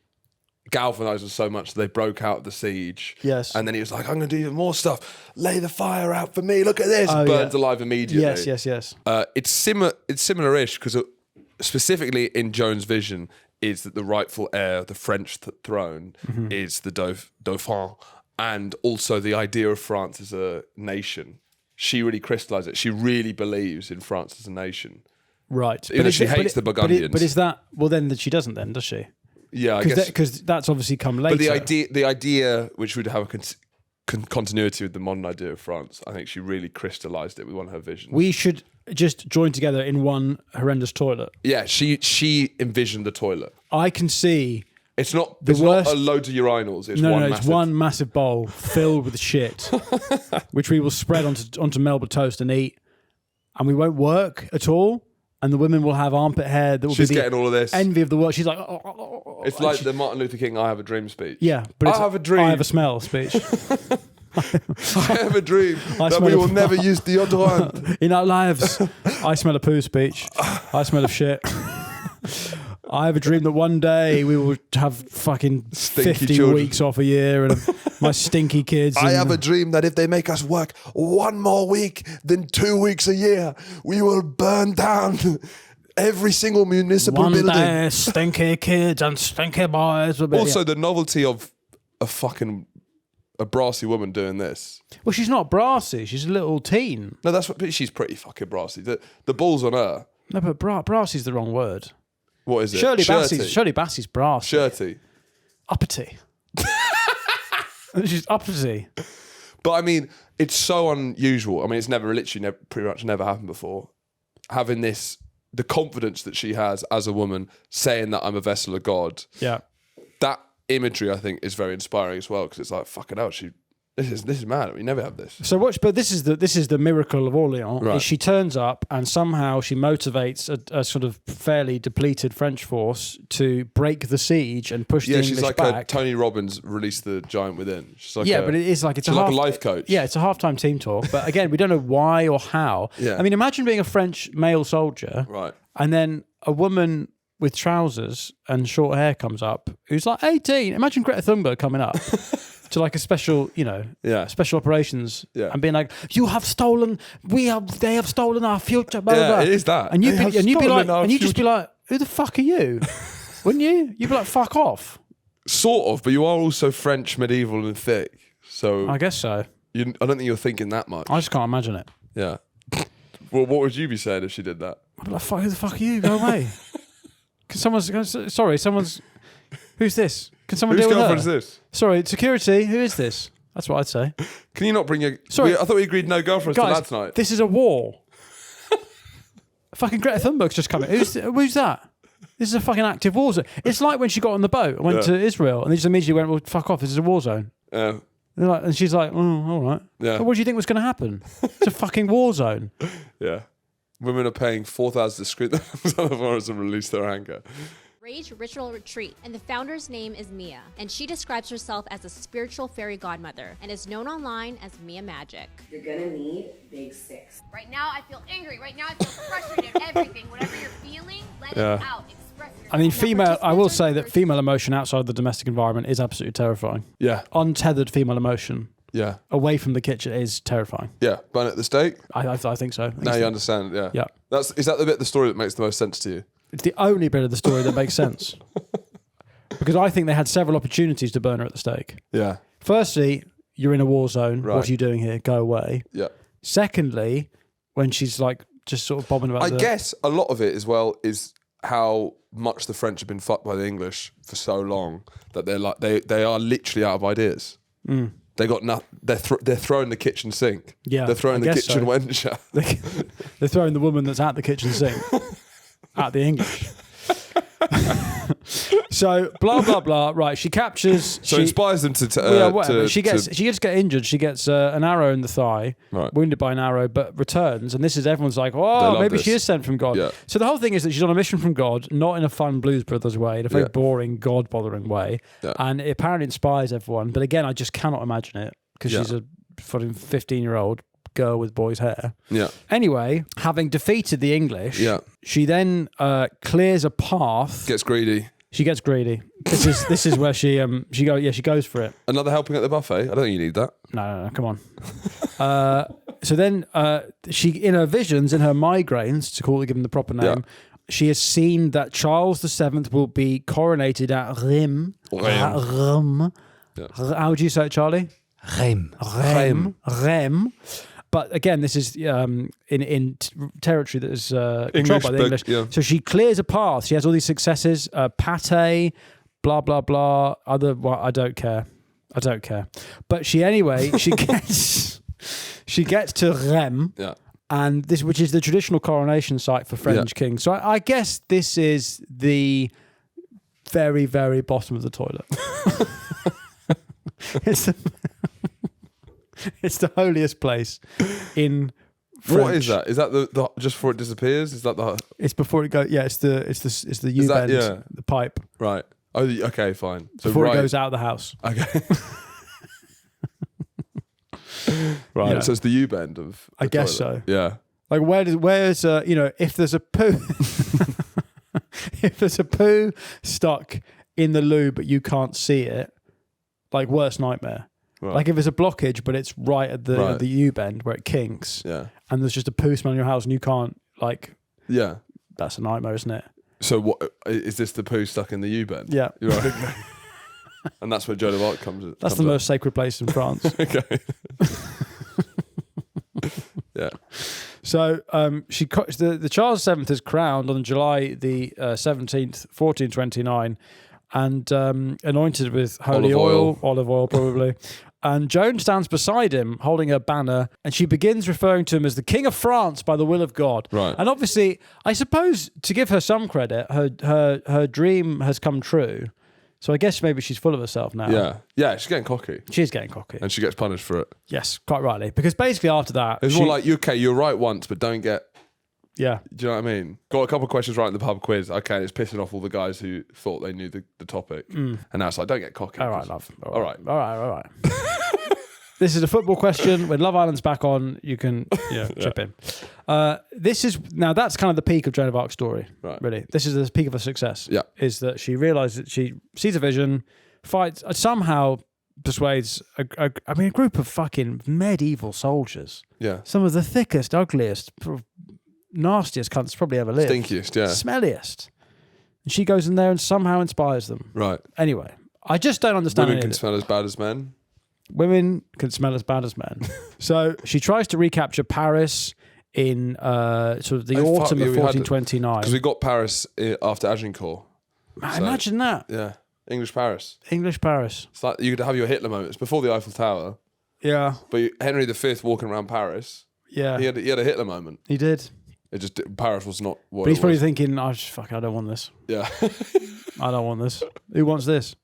Speaker 2: galvanized them so much that they broke out the siege.
Speaker 1: Yes.
Speaker 2: And then he was like, I'm going to do even more stuff. Lay the fire out for me. Look at this. Burns alive immediately.
Speaker 1: Yes.
Speaker 2: It's similar-ish because specifically in Joan's vision is that the rightful heir of the French throne is the Dauphin, and also the idea of France as a nation. She really crystallized it. She really believes in France as a nation.
Speaker 1: Right.
Speaker 2: Even though she hates the Burgundians.
Speaker 1: But is that... Well, then she doesn't then, does she?
Speaker 2: Yeah, I guess...
Speaker 1: Because that's obviously come later.
Speaker 2: But the idea which would have a continuity with the modern idea of France, I think she really crystallized it with one of her visions.
Speaker 1: We should just join together in one horrendous toilet.
Speaker 2: Yeah, she envisioned the toilet.
Speaker 1: I can see...
Speaker 2: It's not a loads of urinals. It's
Speaker 1: one massive bowl filled with shit, which we will spread onto Melba toast and eat, and we won't work at all. And the women will have armpit hair that will be
Speaker 2: getting all of this
Speaker 1: envy of the world. She's like,
Speaker 2: it's like the Martin Luther King "I have a dream" speech.
Speaker 1: Yeah, but
Speaker 2: I have a dream.
Speaker 1: I have a smell speech.
Speaker 2: I have a dream that we will never use deodorant
Speaker 1: in our lives. I smell a poo speech. I smell of shit. I have a dream that one day we will have fucking
Speaker 2: stinky
Speaker 1: 50
Speaker 2: children.
Speaker 1: weeks off a year and my stinky kids.
Speaker 2: I have a dream that if they make us work one more week than 2 weeks a year, we will burn down every single municipal building.
Speaker 1: One day, stinky kids and stinky boys will be...
Speaker 2: Also, the novelty of a brassy woman doing this.
Speaker 1: Well, she's not brassy. She's a little teen.
Speaker 2: No, she's pretty fucking brassy. The ball's on her.
Speaker 1: No, but brassy's the wrong word.
Speaker 2: What is it?
Speaker 1: Shirley Bassey's brassy.
Speaker 2: Shirty.
Speaker 1: Uppity. She's uppity.
Speaker 2: But I mean, it's so unusual. I mean, it's pretty much never happened before. Having the confidence that she has as a woman, saying that I'm a vessel of God.
Speaker 1: Yeah.
Speaker 2: That imagery, I think, is very inspiring as well because it's like, fucking hell, this is mad. We never have this.
Speaker 1: So but this is the miracle of Orléans.
Speaker 2: Right.
Speaker 1: Is she turns up and somehow she motivates a sort of fairly depleted French force to break the siege and push the English
Speaker 2: she's like
Speaker 1: back.
Speaker 2: Tony Robbins released the giant within. She's like
Speaker 1: but it is like it's
Speaker 2: a life coach.
Speaker 1: Yeah, it's a halftime team talk. But again, we don't know why or how.
Speaker 2: Yeah.
Speaker 1: I mean, imagine being a French male soldier,
Speaker 2: right, and
Speaker 1: then a woman with trousers and short hair comes up who's like 18. Imagine Greta Thunberg coming up. To like a special, special operations, and being like, "You have stolen. They have stolen our future." Blah, blah, blah.
Speaker 2: It is that.
Speaker 1: And you'd just be like, "Who the fuck are you?" Wouldn't you? You'd be like, "Fuck off."
Speaker 2: Sort of, but you are also French, medieval, and thick. So
Speaker 1: I guess so.
Speaker 2: I don't think you're thinking that much.
Speaker 1: I just can't imagine it.
Speaker 2: Yeah. Well, what would you be saying if she did that?
Speaker 1: I'd be like, "Fuck, who the fuck are you? Go away." Someone's. Who's this? Can someone deal with her?
Speaker 2: Whose girlfriend is this?
Speaker 1: Sorry, security. Who is this? That's what I'd say.
Speaker 2: Can you not bring your...
Speaker 1: Sorry.
Speaker 2: I thought we agreed no girlfriends till lads night.
Speaker 1: This is a war. Fucking Greta Thunberg's just coming. Who's that? This is a fucking active war zone. It's like when she got on the boat and went to Israel and they just immediately went, well, fuck off, this is a war zone.
Speaker 2: Yeah.
Speaker 1: And she's like, oh, all right.
Speaker 2: Yeah.
Speaker 1: But what do you think was going to happen? It's a fucking war zone.
Speaker 2: Yeah. Women are paying 4,000 to screw themselves out of forest and release their anger.
Speaker 4: Rage Ritual Retreat, and the founder's name is Mia, and she describes herself as a spiritual fairy godmother and is known online as Mia Magic.
Speaker 5: You're gonna need big six.
Speaker 6: Right now I feel angry. Right now I feel frustrated. Everything, whatever you're feeling, let it out. Express yourself.
Speaker 1: I mean, I will say that female emotion outside the domestic environment is absolutely terrifying.
Speaker 2: Yeah.
Speaker 1: Untethered female emotion.
Speaker 2: Yeah.
Speaker 1: Away from the kitchen is terrifying.
Speaker 2: Yeah. Burn at the stake?
Speaker 1: I think so.
Speaker 2: Now you understand, yeah.
Speaker 1: Yeah.
Speaker 2: Is that the bit of the story that makes the most sense to you?
Speaker 1: It's the only bit of the story that makes sense. Because I think they had several opportunities to burn her at the stake.
Speaker 2: Yeah.
Speaker 1: Firstly, you're in a war zone.
Speaker 2: Right.
Speaker 1: What are you doing here? Go away.
Speaker 2: Yeah.
Speaker 1: Secondly, when she's like just sort of bobbing about
Speaker 2: I guess a lot of it as well is how much the French have been fucked by the English for so long that they're like they are literally out of ideas. Mm. They got nothing. They're throwing the kitchen sink.
Speaker 1: Yeah,
Speaker 2: they're throwing the kitchen wencher.
Speaker 1: They're throwing the woman that's at the kitchen sink at the English. So blah blah blah. Right, she captures.
Speaker 2: So it inspires them
Speaker 1: she gets get injured. She gets an arrow in the thigh,
Speaker 2: right.
Speaker 1: Wounded by an arrow, but returns. And this is everyone's like, oh, maybe she is sent from God.
Speaker 2: Yeah.
Speaker 1: So the whole thing is that she's on a mission from God, not in a fun Blues Brothers way, in a very boring God bothering way, and it apparently inspires everyone. But again, I just cannot imagine it because she's a fucking 15-year-old girl with boy's hair.
Speaker 2: Yeah.
Speaker 1: Anyway, having defeated the English, she then clears a path.
Speaker 2: Gets greedy.
Speaker 1: She gets greedy. This is where she goes for it.
Speaker 2: Another helping at the buffet. I don't think you need that.
Speaker 1: No, come on. So then she, in her visions, in her migraines, to give them the proper name, she has seen that Charles VII will be coronated at Rheims. Rheims.
Speaker 2: Yeah.
Speaker 1: How would you say it, Charlie? Rheims. But again, this is in territory that is controlled by the English.
Speaker 2: Yeah.
Speaker 1: So she clears a path. She has all these successes. Pate, blah, blah, blah. I don't care. But she gets to Rheims.
Speaker 2: Yeah.
Speaker 1: And this, which is the traditional coronation site for French kings. So I guess this is the very, very bottom of the toilet. It's the holiest place in French.
Speaker 2: What is that? Is that the just before it disappears? Is that the?
Speaker 1: It's before it goes. Yeah, it's the U-bend, the pipe.
Speaker 2: Right. Oh, okay, fine. So
Speaker 1: before it goes out of the house.
Speaker 2: Okay. Right.
Speaker 1: Yeah.
Speaker 2: So it's the U-bend of.
Speaker 1: I guess so.
Speaker 2: Yeah.
Speaker 1: Like where's if there's a poo, if there's a poo stuck in the loo but you can't see it, like worst nightmare. Right. Like if there's a blockage, but it's right at the U-bend where it kinks, and there's just a poo smell in your house and you can't, that's a nightmare, isn't it?
Speaker 2: So what is this? The poo stuck in the U-bend?
Speaker 1: Yeah.
Speaker 2: You're right. Okay. And that's where Joan of Arc comes.
Speaker 1: That's the most sacred place in France.
Speaker 2: Okay. Yeah.
Speaker 1: So the Charles VII is crowned on July the 17th, 1429. And anointed with holy olive oil probably. And Joan stands beside him, holding her banner, and she begins referring to him as the King of France by the will of God.
Speaker 2: Right.
Speaker 1: And obviously, I suppose, to give her some credit, her dream has come true. So I guess maybe she's full of herself now.
Speaker 2: Yeah. Yeah, she's getting cocky.
Speaker 1: She's getting cocky.
Speaker 2: And she gets punished for it.
Speaker 1: Yes, quite rightly. Because basically after that...
Speaker 2: It's more like, you're right once, but don't get...
Speaker 1: Yeah.
Speaker 2: Do you know what I mean? Got a couple of questions right in the pub quiz. Okay, it's pissing off all the guys who thought they knew the topic. And now it's like, don't get cocky.
Speaker 1: All right, love.
Speaker 2: All right.
Speaker 1: This is a football question. When Love Island's back on, you can chip in. Now that's kind of the peak of Joan of Arc's story.
Speaker 2: Right.
Speaker 1: Really. This is the peak of her success.
Speaker 2: Yeah.
Speaker 1: Is that she realizes that she sees a vision, fights, somehow persuades a group of fucking medieval soldiers.
Speaker 2: Yeah.
Speaker 1: Some of the thickest, ugliest, nastiest cunts probably ever lived.
Speaker 2: Stinkiest, yeah.
Speaker 1: Smelliest. And she goes in there and somehow inspires them.
Speaker 2: Right.
Speaker 1: Anyway, I just don't understand
Speaker 2: Women can smell as bad as men.
Speaker 1: Women can smell as bad as men. So she tries to recapture Paris in sort of the autumn of 1429.
Speaker 2: Because we got Paris after Agincourt.
Speaker 1: Imagine that.
Speaker 2: Yeah. English Paris.
Speaker 1: English Paris.
Speaker 2: It's like you could have your Hitler moments before the Eiffel Tower.
Speaker 1: Yeah.
Speaker 2: But Henry V walking around Paris,
Speaker 1: Yeah.
Speaker 2: he had a Hitler moment.
Speaker 1: He did.
Speaker 2: It just Paris was not what.
Speaker 1: But he's
Speaker 2: it
Speaker 1: probably
Speaker 2: was.
Speaker 1: thinking, I don't want this.
Speaker 2: Yeah.
Speaker 1: I don't want this. Who wants this?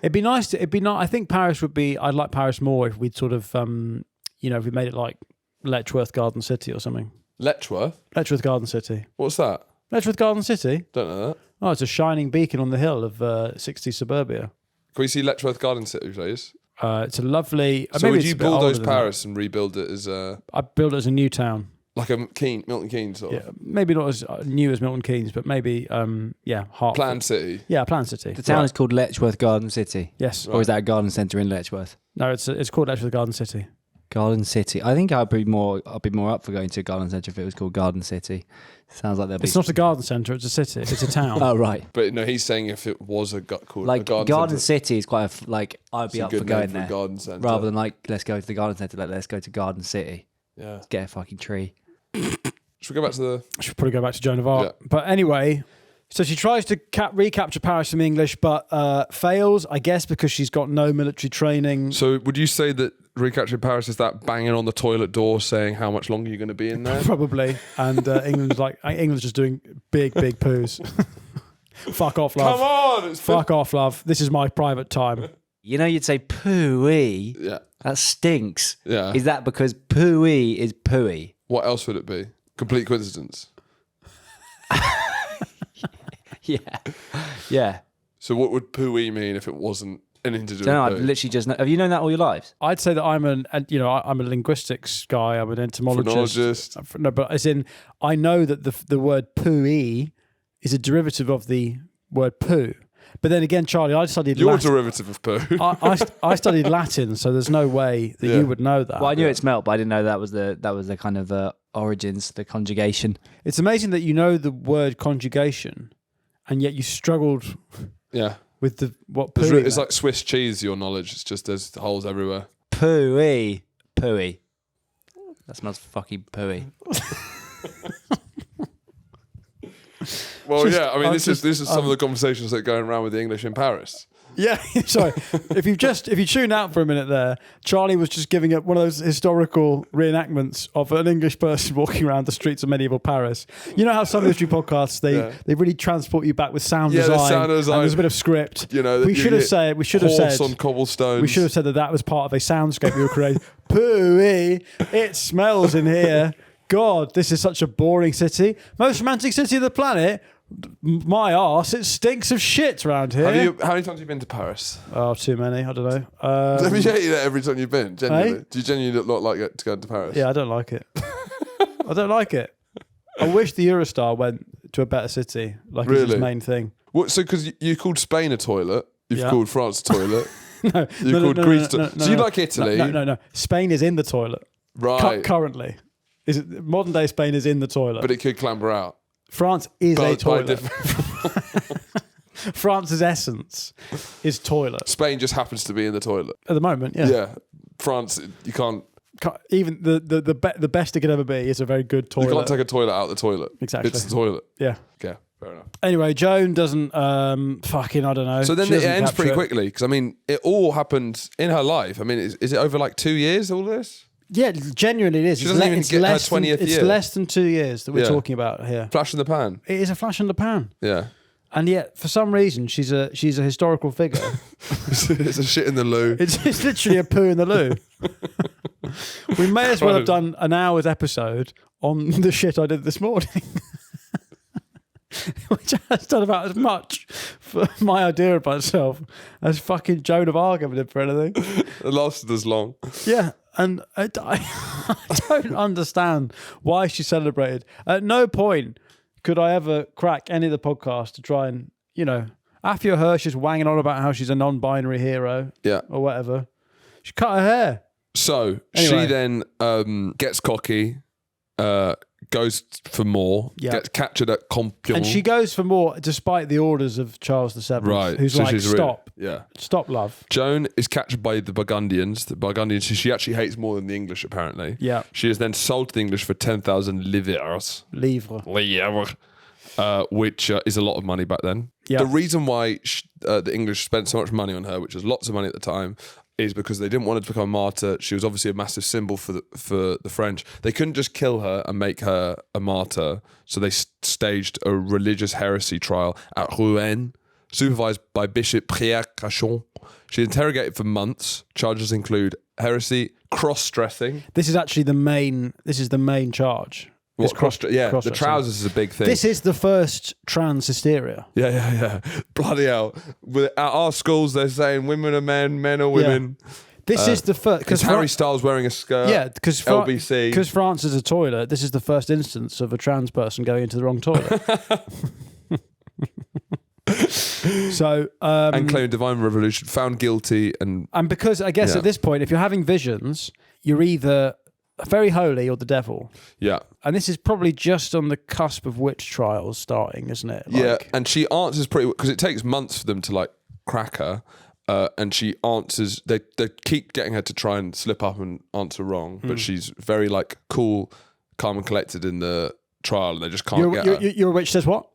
Speaker 1: It'd be nice. I think Paris would be. I'd like Paris more if we'd sort of, if we made it like Letchworth Garden City or something.
Speaker 2: Letchworth
Speaker 1: Garden City.
Speaker 2: What's that?
Speaker 1: Letchworth Garden City.
Speaker 2: Don't know that.
Speaker 1: Oh, it's a shining beacon on the hill of 60s suburbia.
Speaker 2: Can we see Letchworth Garden City, please?
Speaker 1: It's a lovely.
Speaker 2: So would you bulldoze Paris and rebuild it as a?
Speaker 1: I build it as a new town.
Speaker 2: Like a Milton Keynes sort of.
Speaker 1: Yeah, maybe not as new as Milton Keynes, but maybe Hertford.
Speaker 2: Planned city.
Speaker 1: Yeah, planned city.
Speaker 3: The town is called Letchworth Garden City.
Speaker 1: Yes.
Speaker 3: Or is that a garden centre in Letchworth?
Speaker 1: No, it's called Letchworth Garden City.
Speaker 3: Garden City. I think I'd be more up for going to a garden centre if it was called Garden City. Sounds like
Speaker 1: It's not a garden centre, it's a city. It's a town.
Speaker 3: Oh, right.
Speaker 2: But no, he's saying if it was called
Speaker 3: like
Speaker 2: a garden
Speaker 3: Garden
Speaker 2: centre,
Speaker 3: City is quite I'd be up for going there.
Speaker 2: Garden centre.
Speaker 3: Rather than like, let's go to the garden centre, let's go to Garden City.
Speaker 2: Yeah.
Speaker 3: Get a fucking tree.
Speaker 2: Should we go back to the...
Speaker 1: I should probably go back to Joan of Arc.
Speaker 2: Yeah.
Speaker 1: But anyway, so she tries to recapture Paris from the English, but fails, I guess, because she's got no military training.
Speaker 2: So would you say that recapturing Paris is that banging on the toilet door saying how much longer you're going to be in there?
Speaker 1: Probably. And England's just doing big poos. Fuck off, love.
Speaker 2: Come on!
Speaker 1: Fuck off, love. This is my private time.
Speaker 3: You know, you'd say pooey.
Speaker 2: Yeah.
Speaker 3: That stinks.
Speaker 2: Yeah.
Speaker 3: Is that because pooey is pooey?
Speaker 2: What else would it be? Complete coincidence.
Speaker 3: Yeah. Yeah.
Speaker 2: So what would pooey mean if it wasn't anything to do
Speaker 3: Don't know,
Speaker 2: with
Speaker 3: I've
Speaker 2: poo?
Speaker 3: literally just... Have you known that all your lives?
Speaker 1: I'd say that I'm a linguistics guy. I'm an entomologist.
Speaker 2: Phrenologist.
Speaker 1: No, but as in, I know that the word pooey is a derivative of the word poo. But then again, Charlie, I studied
Speaker 2: You're a
Speaker 1: Latin.
Speaker 2: derivative of poo.
Speaker 1: I studied Latin, so there's no way that you would know that.
Speaker 3: Well, I knew it smelt, but I didn't know that was the kind of origins, the conjugation.
Speaker 1: It's amazing that you know the word conjugation, and yet you struggled
Speaker 2: Yeah.
Speaker 1: with what poo.
Speaker 2: It's like Swiss cheese, your knowledge. It's just there's holes everywhere.
Speaker 3: Pooey. Pooey. That smells fucking pooey.
Speaker 2: Well, yeah, I mean, this is some of the conversations that are going around with the English in Paris.
Speaker 1: Yeah, sorry. If you tune out for a minute there, Charlie was just giving up one of those historical reenactments of an English person walking around the streets of medieval Paris. You know how some history podcasts they really transport you back with sound design.
Speaker 2: The sound design.
Speaker 1: And there's a bit of script.
Speaker 2: You know,
Speaker 1: we should have said
Speaker 2: horse on cobblestones.
Speaker 1: We should have said that was part of a soundscape we were creating. Pooey, it smells in here. God, this is such a boring city. Most romantic city of the planet. My arse, it stinks of shit around here.
Speaker 2: How many times have you been to Paris?
Speaker 1: Oh, too many. I don't know.
Speaker 2: Have you hated it every time you've been? Genuinely?
Speaker 1: Hey?
Speaker 2: Do you genuinely not like to go to Paris?
Speaker 1: Yeah, I don't like it. I don't like it. I wish the Eurostar went to a better city, like it's its main thing.
Speaker 2: What? So, because you called Spain a toilet, you've called France a toilet.
Speaker 1: No,
Speaker 2: you called Greece a toilet. So you like Italy?
Speaker 1: No. Spain is in the toilet.
Speaker 2: Right.
Speaker 1: Currently. Modern day Spain is in the toilet.
Speaker 2: But it could clamber out.
Speaker 1: France is a toilet. France's essence is toilet.
Speaker 2: Spain just happens to be in the toilet.
Speaker 1: At the moment, yeah.
Speaker 2: Yeah. France, you can't...
Speaker 1: Even the best it could ever be is a very good toilet.
Speaker 2: You can't take a toilet out of the toilet.
Speaker 1: Exactly.
Speaker 2: It's the toilet.
Speaker 1: Yeah.
Speaker 2: Okay, fair enough.
Speaker 1: Anyway, Joan doesn't fucking, I don't know.
Speaker 2: So then it ends pretty quickly, because, I mean, it all happened in her life. I mean, is it over like 2 years, all this?
Speaker 1: Yeah, genuinely it is.
Speaker 2: She doesn't even get her 20th year.
Speaker 1: It's less than 2 years that we're talking about here.
Speaker 2: Flash in the pan.
Speaker 1: It is a flash in the pan.
Speaker 2: Yeah.
Speaker 1: And yet, for some reason, she's a historical figure.
Speaker 2: It's a shit in the loo.
Speaker 1: It's literally a poo in the loo. We may as well have done an hour's episode on the shit I did this morning. Which has done about as much for my idea of myself as fucking Joan of Arc ever did for anything.
Speaker 2: It lasted as long.
Speaker 1: Yeah, and I don't understand why she celebrated. At no point could I ever crack any of the podcasts to try and, Afia Hirsch is wanging on about how she's a non-binary hero.
Speaker 2: Yeah.
Speaker 1: Or whatever. She cut her hair.
Speaker 2: So
Speaker 1: Anyway.
Speaker 2: she then gets cocky, goes for more, gets captured at Compiègne.
Speaker 1: And she goes for more despite the orders of Charles VII.
Speaker 2: Right.
Speaker 1: Who's
Speaker 2: So
Speaker 1: like,
Speaker 2: she's
Speaker 1: stop.
Speaker 2: Yeah.
Speaker 1: Stop, love.
Speaker 2: Joan is captured by the Burgundians. The Burgundians, who she actually hates more than the English, apparently.
Speaker 1: Yeah.
Speaker 2: She is then sold to the English for 10,000 livres.
Speaker 1: Livre.
Speaker 2: Which is a lot of money back then.
Speaker 1: Yeah.
Speaker 2: The reason why the English spent so much money on her, which was lots of money at the time, is because they didn't want her to become a martyr. She was obviously a massive symbol for the French. They couldn't just kill her and make her a martyr, so they staged a religious heresy trial at Rouen, supervised by Bishop Pierre Cachon. She interrogated for months. Charges include heresy, cross-dressing.
Speaker 1: This is actually the main charge.
Speaker 2: What, the trousers is a big thing.
Speaker 1: This is the first trans hysteria.
Speaker 2: Yeah. Bloody hell. At our schools, they're saying women are men, men are women.
Speaker 1: Yeah. This is the first...
Speaker 2: Because Harry Styles wearing a skirt.
Speaker 1: Yeah, because
Speaker 2: LBC.
Speaker 1: Because France is a toilet, this is the first instance of a trans person going into the wrong toilet. So...
Speaker 2: and claimed divine revolution, found guilty and...
Speaker 1: And because, I guess, at this point, if you're having visions, you're either... very holy or the devil.
Speaker 2: Yeah.
Speaker 1: And this is probably just on the cusp of witch trials starting, isn't it?
Speaker 2: Yeah, and she answers pretty... Because it takes months for them to, like, crack her. And she answers... They keep getting her to try and slip up and answer wrong. But she's very, like, cool, calm and collected in the trial. And they just can't get her.
Speaker 1: Your witch says what?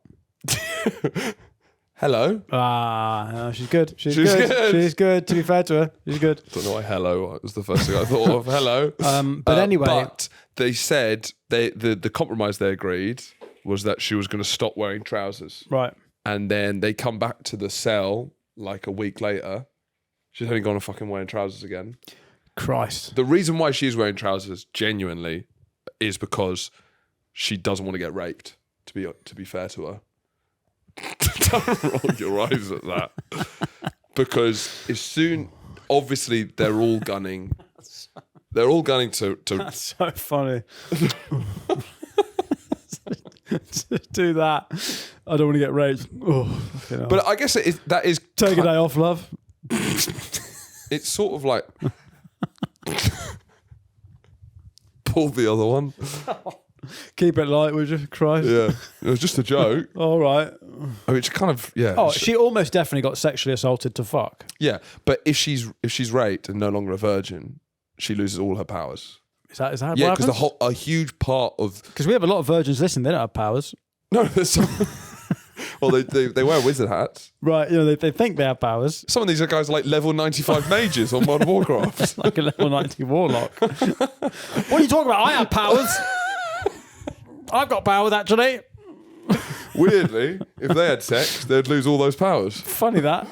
Speaker 2: Hello.
Speaker 1: No, she's good. She's good. She's good. To be fair to her, she's good.
Speaker 2: I don't know why hello was the first thing I thought of. Hello.
Speaker 1: But anyway,
Speaker 2: but they said the compromise they agreed was that she was going to stop wearing trousers.
Speaker 1: Right.
Speaker 2: And then they come back to the cell like a week later. She's only gone fucking wearing trousers again.
Speaker 1: Christ.
Speaker 2: The reason why she's wearing trousers genuinely is because she doesn't want to get raped. To be fair to her. Don't roll your eyes at that. Because as soon, obviously, they're all gunning. They're all gunning to
Speaker 1: That's so funny. To do that, I don't want to get raped. Oh,
Speaker 2: but I guess that is
Speaker 1: take a day off, love.
Speaker 2: It's sort of like pull the other one.
Speaker 1: Keep it light, would you? Christ.
Speaker 2: Yeah, it was just a joke.
Speaker 1: All right.
Speaker 2: I mean, it's kind of
Speaker 1: Oh, she almost definitely got sexually assaulted to fuck.
Speaker 2: Yeah, but if she's raped and no longer a virgin, she loses all her powers.
Speaker 1: Is that
Speaker 2: yeah? Because a huge part of
Speaker 1: because we have a lot of virgins listening, they don't have powers.
Speaker 2: No, there's some. Well, they wear wizard hats.
Speaker 1: Right, they think they have powers.
Speaker 2: Some of these guys are like level 95 mages on Modern Warcraft.
Speaker 1: Like a level 90 warlock. What are you talking about? I have powers. I've got powers, actually.
Speaker 2: Weirdly, if they had sex, they'd lose all those powers.
Speaker 1: Funny that.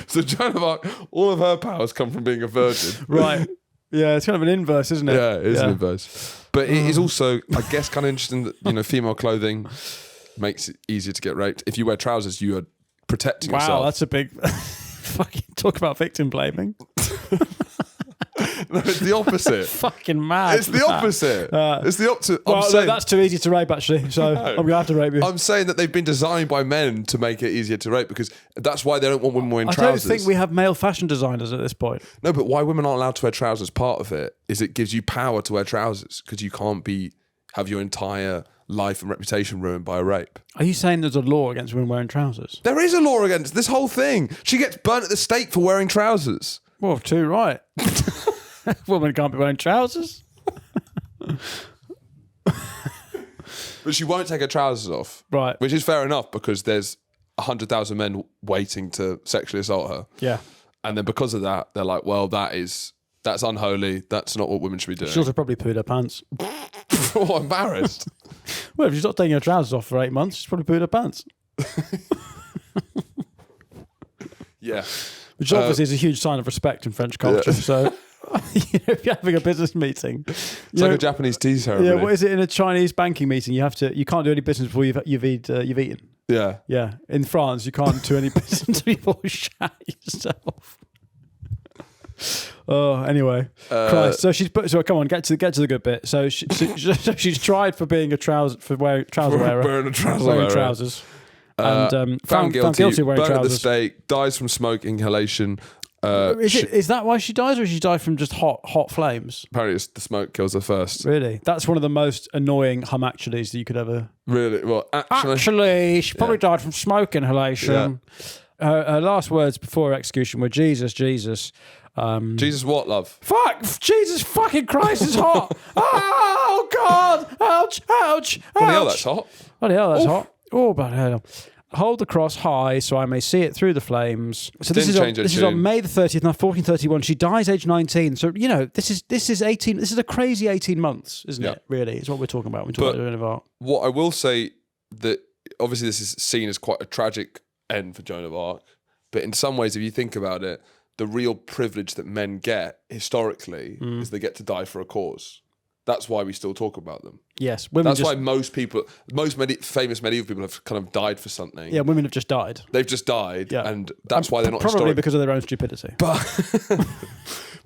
Speaker 2: So Joan of Arc, all of her powers come from being a virgin.
Speaker 1: Right. Yeah, it's kind of an inverse, isn't it?
Speaker 2: Yeah, it is an inverse. But it is also, I guess, kind of interesting that, female clothing makes it easier to get raped. If you wear trousers, you are protecting yourself.
Speaker 1: Wow, that's a big... Fucking talk about victim blaming.
Speaker 2: No, it's the opposite.
Speaker 1: Fucking mad.
Speaker 2: It's the opposite. It's the opposite.
Speaker 1: Well, no, that's too easy to rape, actually. So I'm going to have to rape you.
Speaker 2: I'm saying that they've been designed by men to make it easier to rape because that's why they don't want women wearing trousers.
Speaker 1: I don't think we have male fashion designers at this point.
Speaker 2: No, but why women aren't allowed to wear trousers, part of it is it gives you power to wear trousers because you can't have your entire life and reputation ruined by a rape.
Speaker 1: Are you saying there's a law against women wearing trousers?
Speaker 2: There is a law against this whole thing. She gets burnt at the stake for wearing trousers.
Speaker 1: Well, too right. Women can't be wearing trousers.
Speaker 2: But she won't take her trousers off.
Speaker 1: Right.
Speaker 2: Which is fair enough because there's 100,000 men waiting to sexually assault her.
Speaker 1: Yeah.
Speaker 2: And then because of that, they're like, well, that's unholy. That's not what women should be doing.
Speaker 1: She also probably pooed her pants.
Speaker 2: Oh, embarrassed.
Speaker 1: Well, if she's not taking her trousers off for 8 months, she's probably pooed her pants.
Speaker 2: Yeah.
Speaker 1: Which obviously is a huge sign of respect in French culture. Yeah. So, if you're having a business meeting,
Speaker 2: it's like a Japanese tea ceremony.
Speaker 1: Yeah, what is it in a Chinese banking meeting? You can't do any business before you've eaten.
Speaker 2: Yeah,
Speaker 1: yeah. In France, you can't do any business before you shat yourself. Oh, anyway, Christ. So come on, get to the good bit. So she's tried for being wearing trouser wearer,
Speaker 2: wearing
Speaker 1: trousers. And found guilty of wearing
Speaker 2: burnt
Speaker 1: trousers.
Speaker 2: At the stake, dies from smoke inhalation.
Speaker 1: Is that why she dies, or she died from just hot flames?
Speaker 2: Apparently, it's the smoke kills her first.
Speaker 1: Really? That's one of the most annoying actuallys that you could ever.
Speaker 2: Really? Well,
Speaker 1: actually, she probably died from smoke inhalation. Yeah. Her last words before her execution were Jesus.
Speaker 2: Jesus, what, love?
Speaker 1: Fuck! Jesus fucking Christ, it's hot! Oh God! Ouch! Ouch!
Speaker 2: Bloody hell, that's hot.
Speaker 1: Bloody hell, that's hot. Oh, bloody hell. Hold the cross high so I may see it through the flames. So this is on May the 30th, now 1431. She dies age 19. So, you know, this is 18. This is a crazy 18 months, isn't it? Really, it's what we're talking about when we talk about Joan of Arc.
Speaker 2: What I will say, that obviously this is seen as quite a tragic end for Joan of Arc, but in some ways, if you think about it, the real privilege that men get historically is they get to die for a cause. That's why we still talk about them.
Speaker 1: Yes.
Speaker 2: That's why most famous medieval people have kind of died for something.
Speaker 1: Yeah, women have just died.
Speaker 2: They've just died, and that's why they're not
Speaker 1: probably
Speaker 2: historic.
Speaker 1: because of their own stupidity.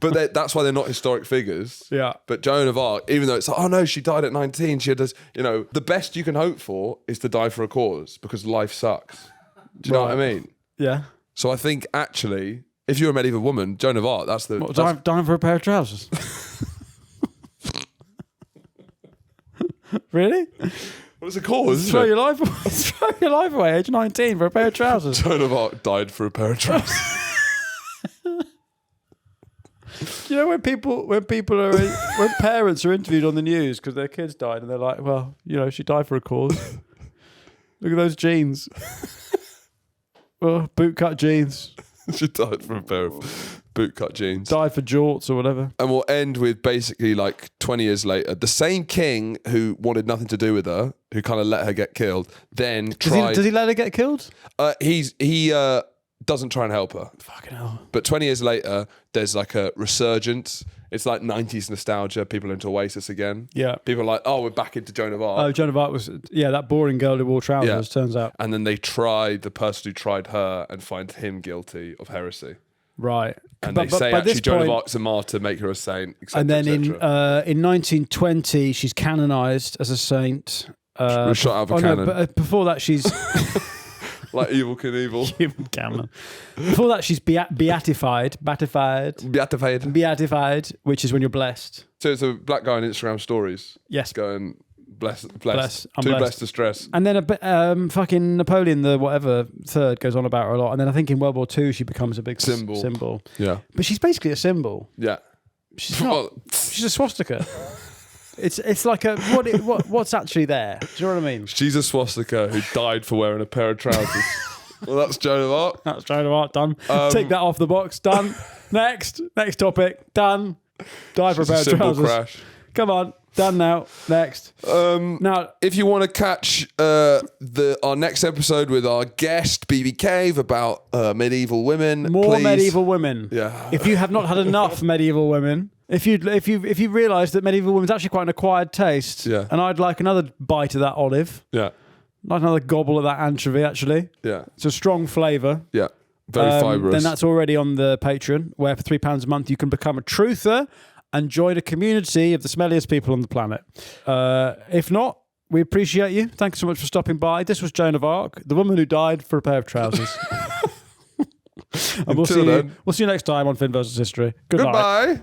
Speaker 2: But that's why they're not historic figures.
Speaker 1: Yeah.
Speaker 2: But Joan of Arc, even though it's like, oh no, she died at 19, she had this, you know, the best you can hope for is to die for a cause, because life sucks. Do you know what I mean?
Speaker 1: Yeah.
Speaker 2: So I think actually, if you're a medieval woman, Joan of Arc, that's the...
Speaker 1: Dying for a pair of trousers? Really?
Speaker 2: What's the cause?
Speaker 1: Throw your life away, age 19, for a pair of trousers.
Speaker 2: Joan of Arc died for a pair of trousers.
Speaker 1: You know, when parents are interviewed on the news because their kids died, and they're like, well, you know, she died for a cause. Look at those jeans. Oh, bootcut jeans.
Speaker 2: She died for a pair of bootcut jeans.
Speaker 1: Died for jorts or whatever.
Speaker 2: And we'll end with basically like 20 years later, the same king who wanted nothing to do with her, who kind of let her get killed, then tried...
Speaker 1: Does he let her get killed?
Speaker 2: He doesn't try and help her.
Speaker 1: Fucking hell.
Speaker 2: But 20 years later, there's like a resurgence. It's like 90s nostalgia. People are into Oasis again.
Speaker 1: Yeah.
Speaker 2: People are like, oh, we're back into Joan of Arc.
Speaker 1: Oh, Joan of Arc was, that boring girl who wore trousers, turns out.
Speaker 2: And then they tried the person who tried her and find him guilty of heresy.
Speaker 1: Right.
Speaker 2: And they say actually Joan of Arc's a martyr, make her a saint, etc.
Speaker 1: And then in 1920, she's canonized as a saint.
Speaker 2: Shot out of a cannon.
Speaker 1: No, but before that, she's...
Speaker 2: Like Evel Knievel.
Speaker 1: Human cannon. Before that, she's beatified, which is when you're blessed.
Speaker 2: So it's a black guy on Instagram stories.
Speaker 1: Yes.
Speaker 2: Going, blessed.
Speaker 1: I'm
Speaker 2: too blessed to stress.
Speaker 1: And then fucking Napoleon the whatever third goes on about her a lot. And then I think in World War II, she becomes a big symbol.
Speaker 2: Yeah.
Speaker 1: But she's basically a symbol.
Speaker 2: Yeah.
Speaker 1: She's not. She's a swastika. It's like what's actually there? Do you know what I mean?
Speaker 2: She's a swastika who died for wearing a pair of trousers. Well, that's Joan of Arc.
Speaker 1: That's Joan of Arc, done. Take that off the box, done. Next topic, done. Die for a pair of trousers.
Speaker 2: Crash.
Speaker 1: Come on, done now. Next.
Speaker 2: Now, if you want to catch our next episode with our guest BB Cave about medieval women, please.
Speaker 1: Medieval women.
Speaker 2: Yeah.
Speaker 1: If you have not had enough medieval women. If you realise that medieval women's actually quite an acquired taste, and I'd like another bite of that olive, like another gobble of that anchovy, actually, it's a strong flavour,
Speaker 2: very fibrous.
Speaker 1: Then that's already on the Patreon, where for £3 a month you can become a truther and join a community of the smelliest people on the planet. If not, we appreciate you. Thanks so much for stopping by. This was Joan of Arc, the woman who died for a pair of trousers. And we'll see you next time on Finn vs. History. Goodbye.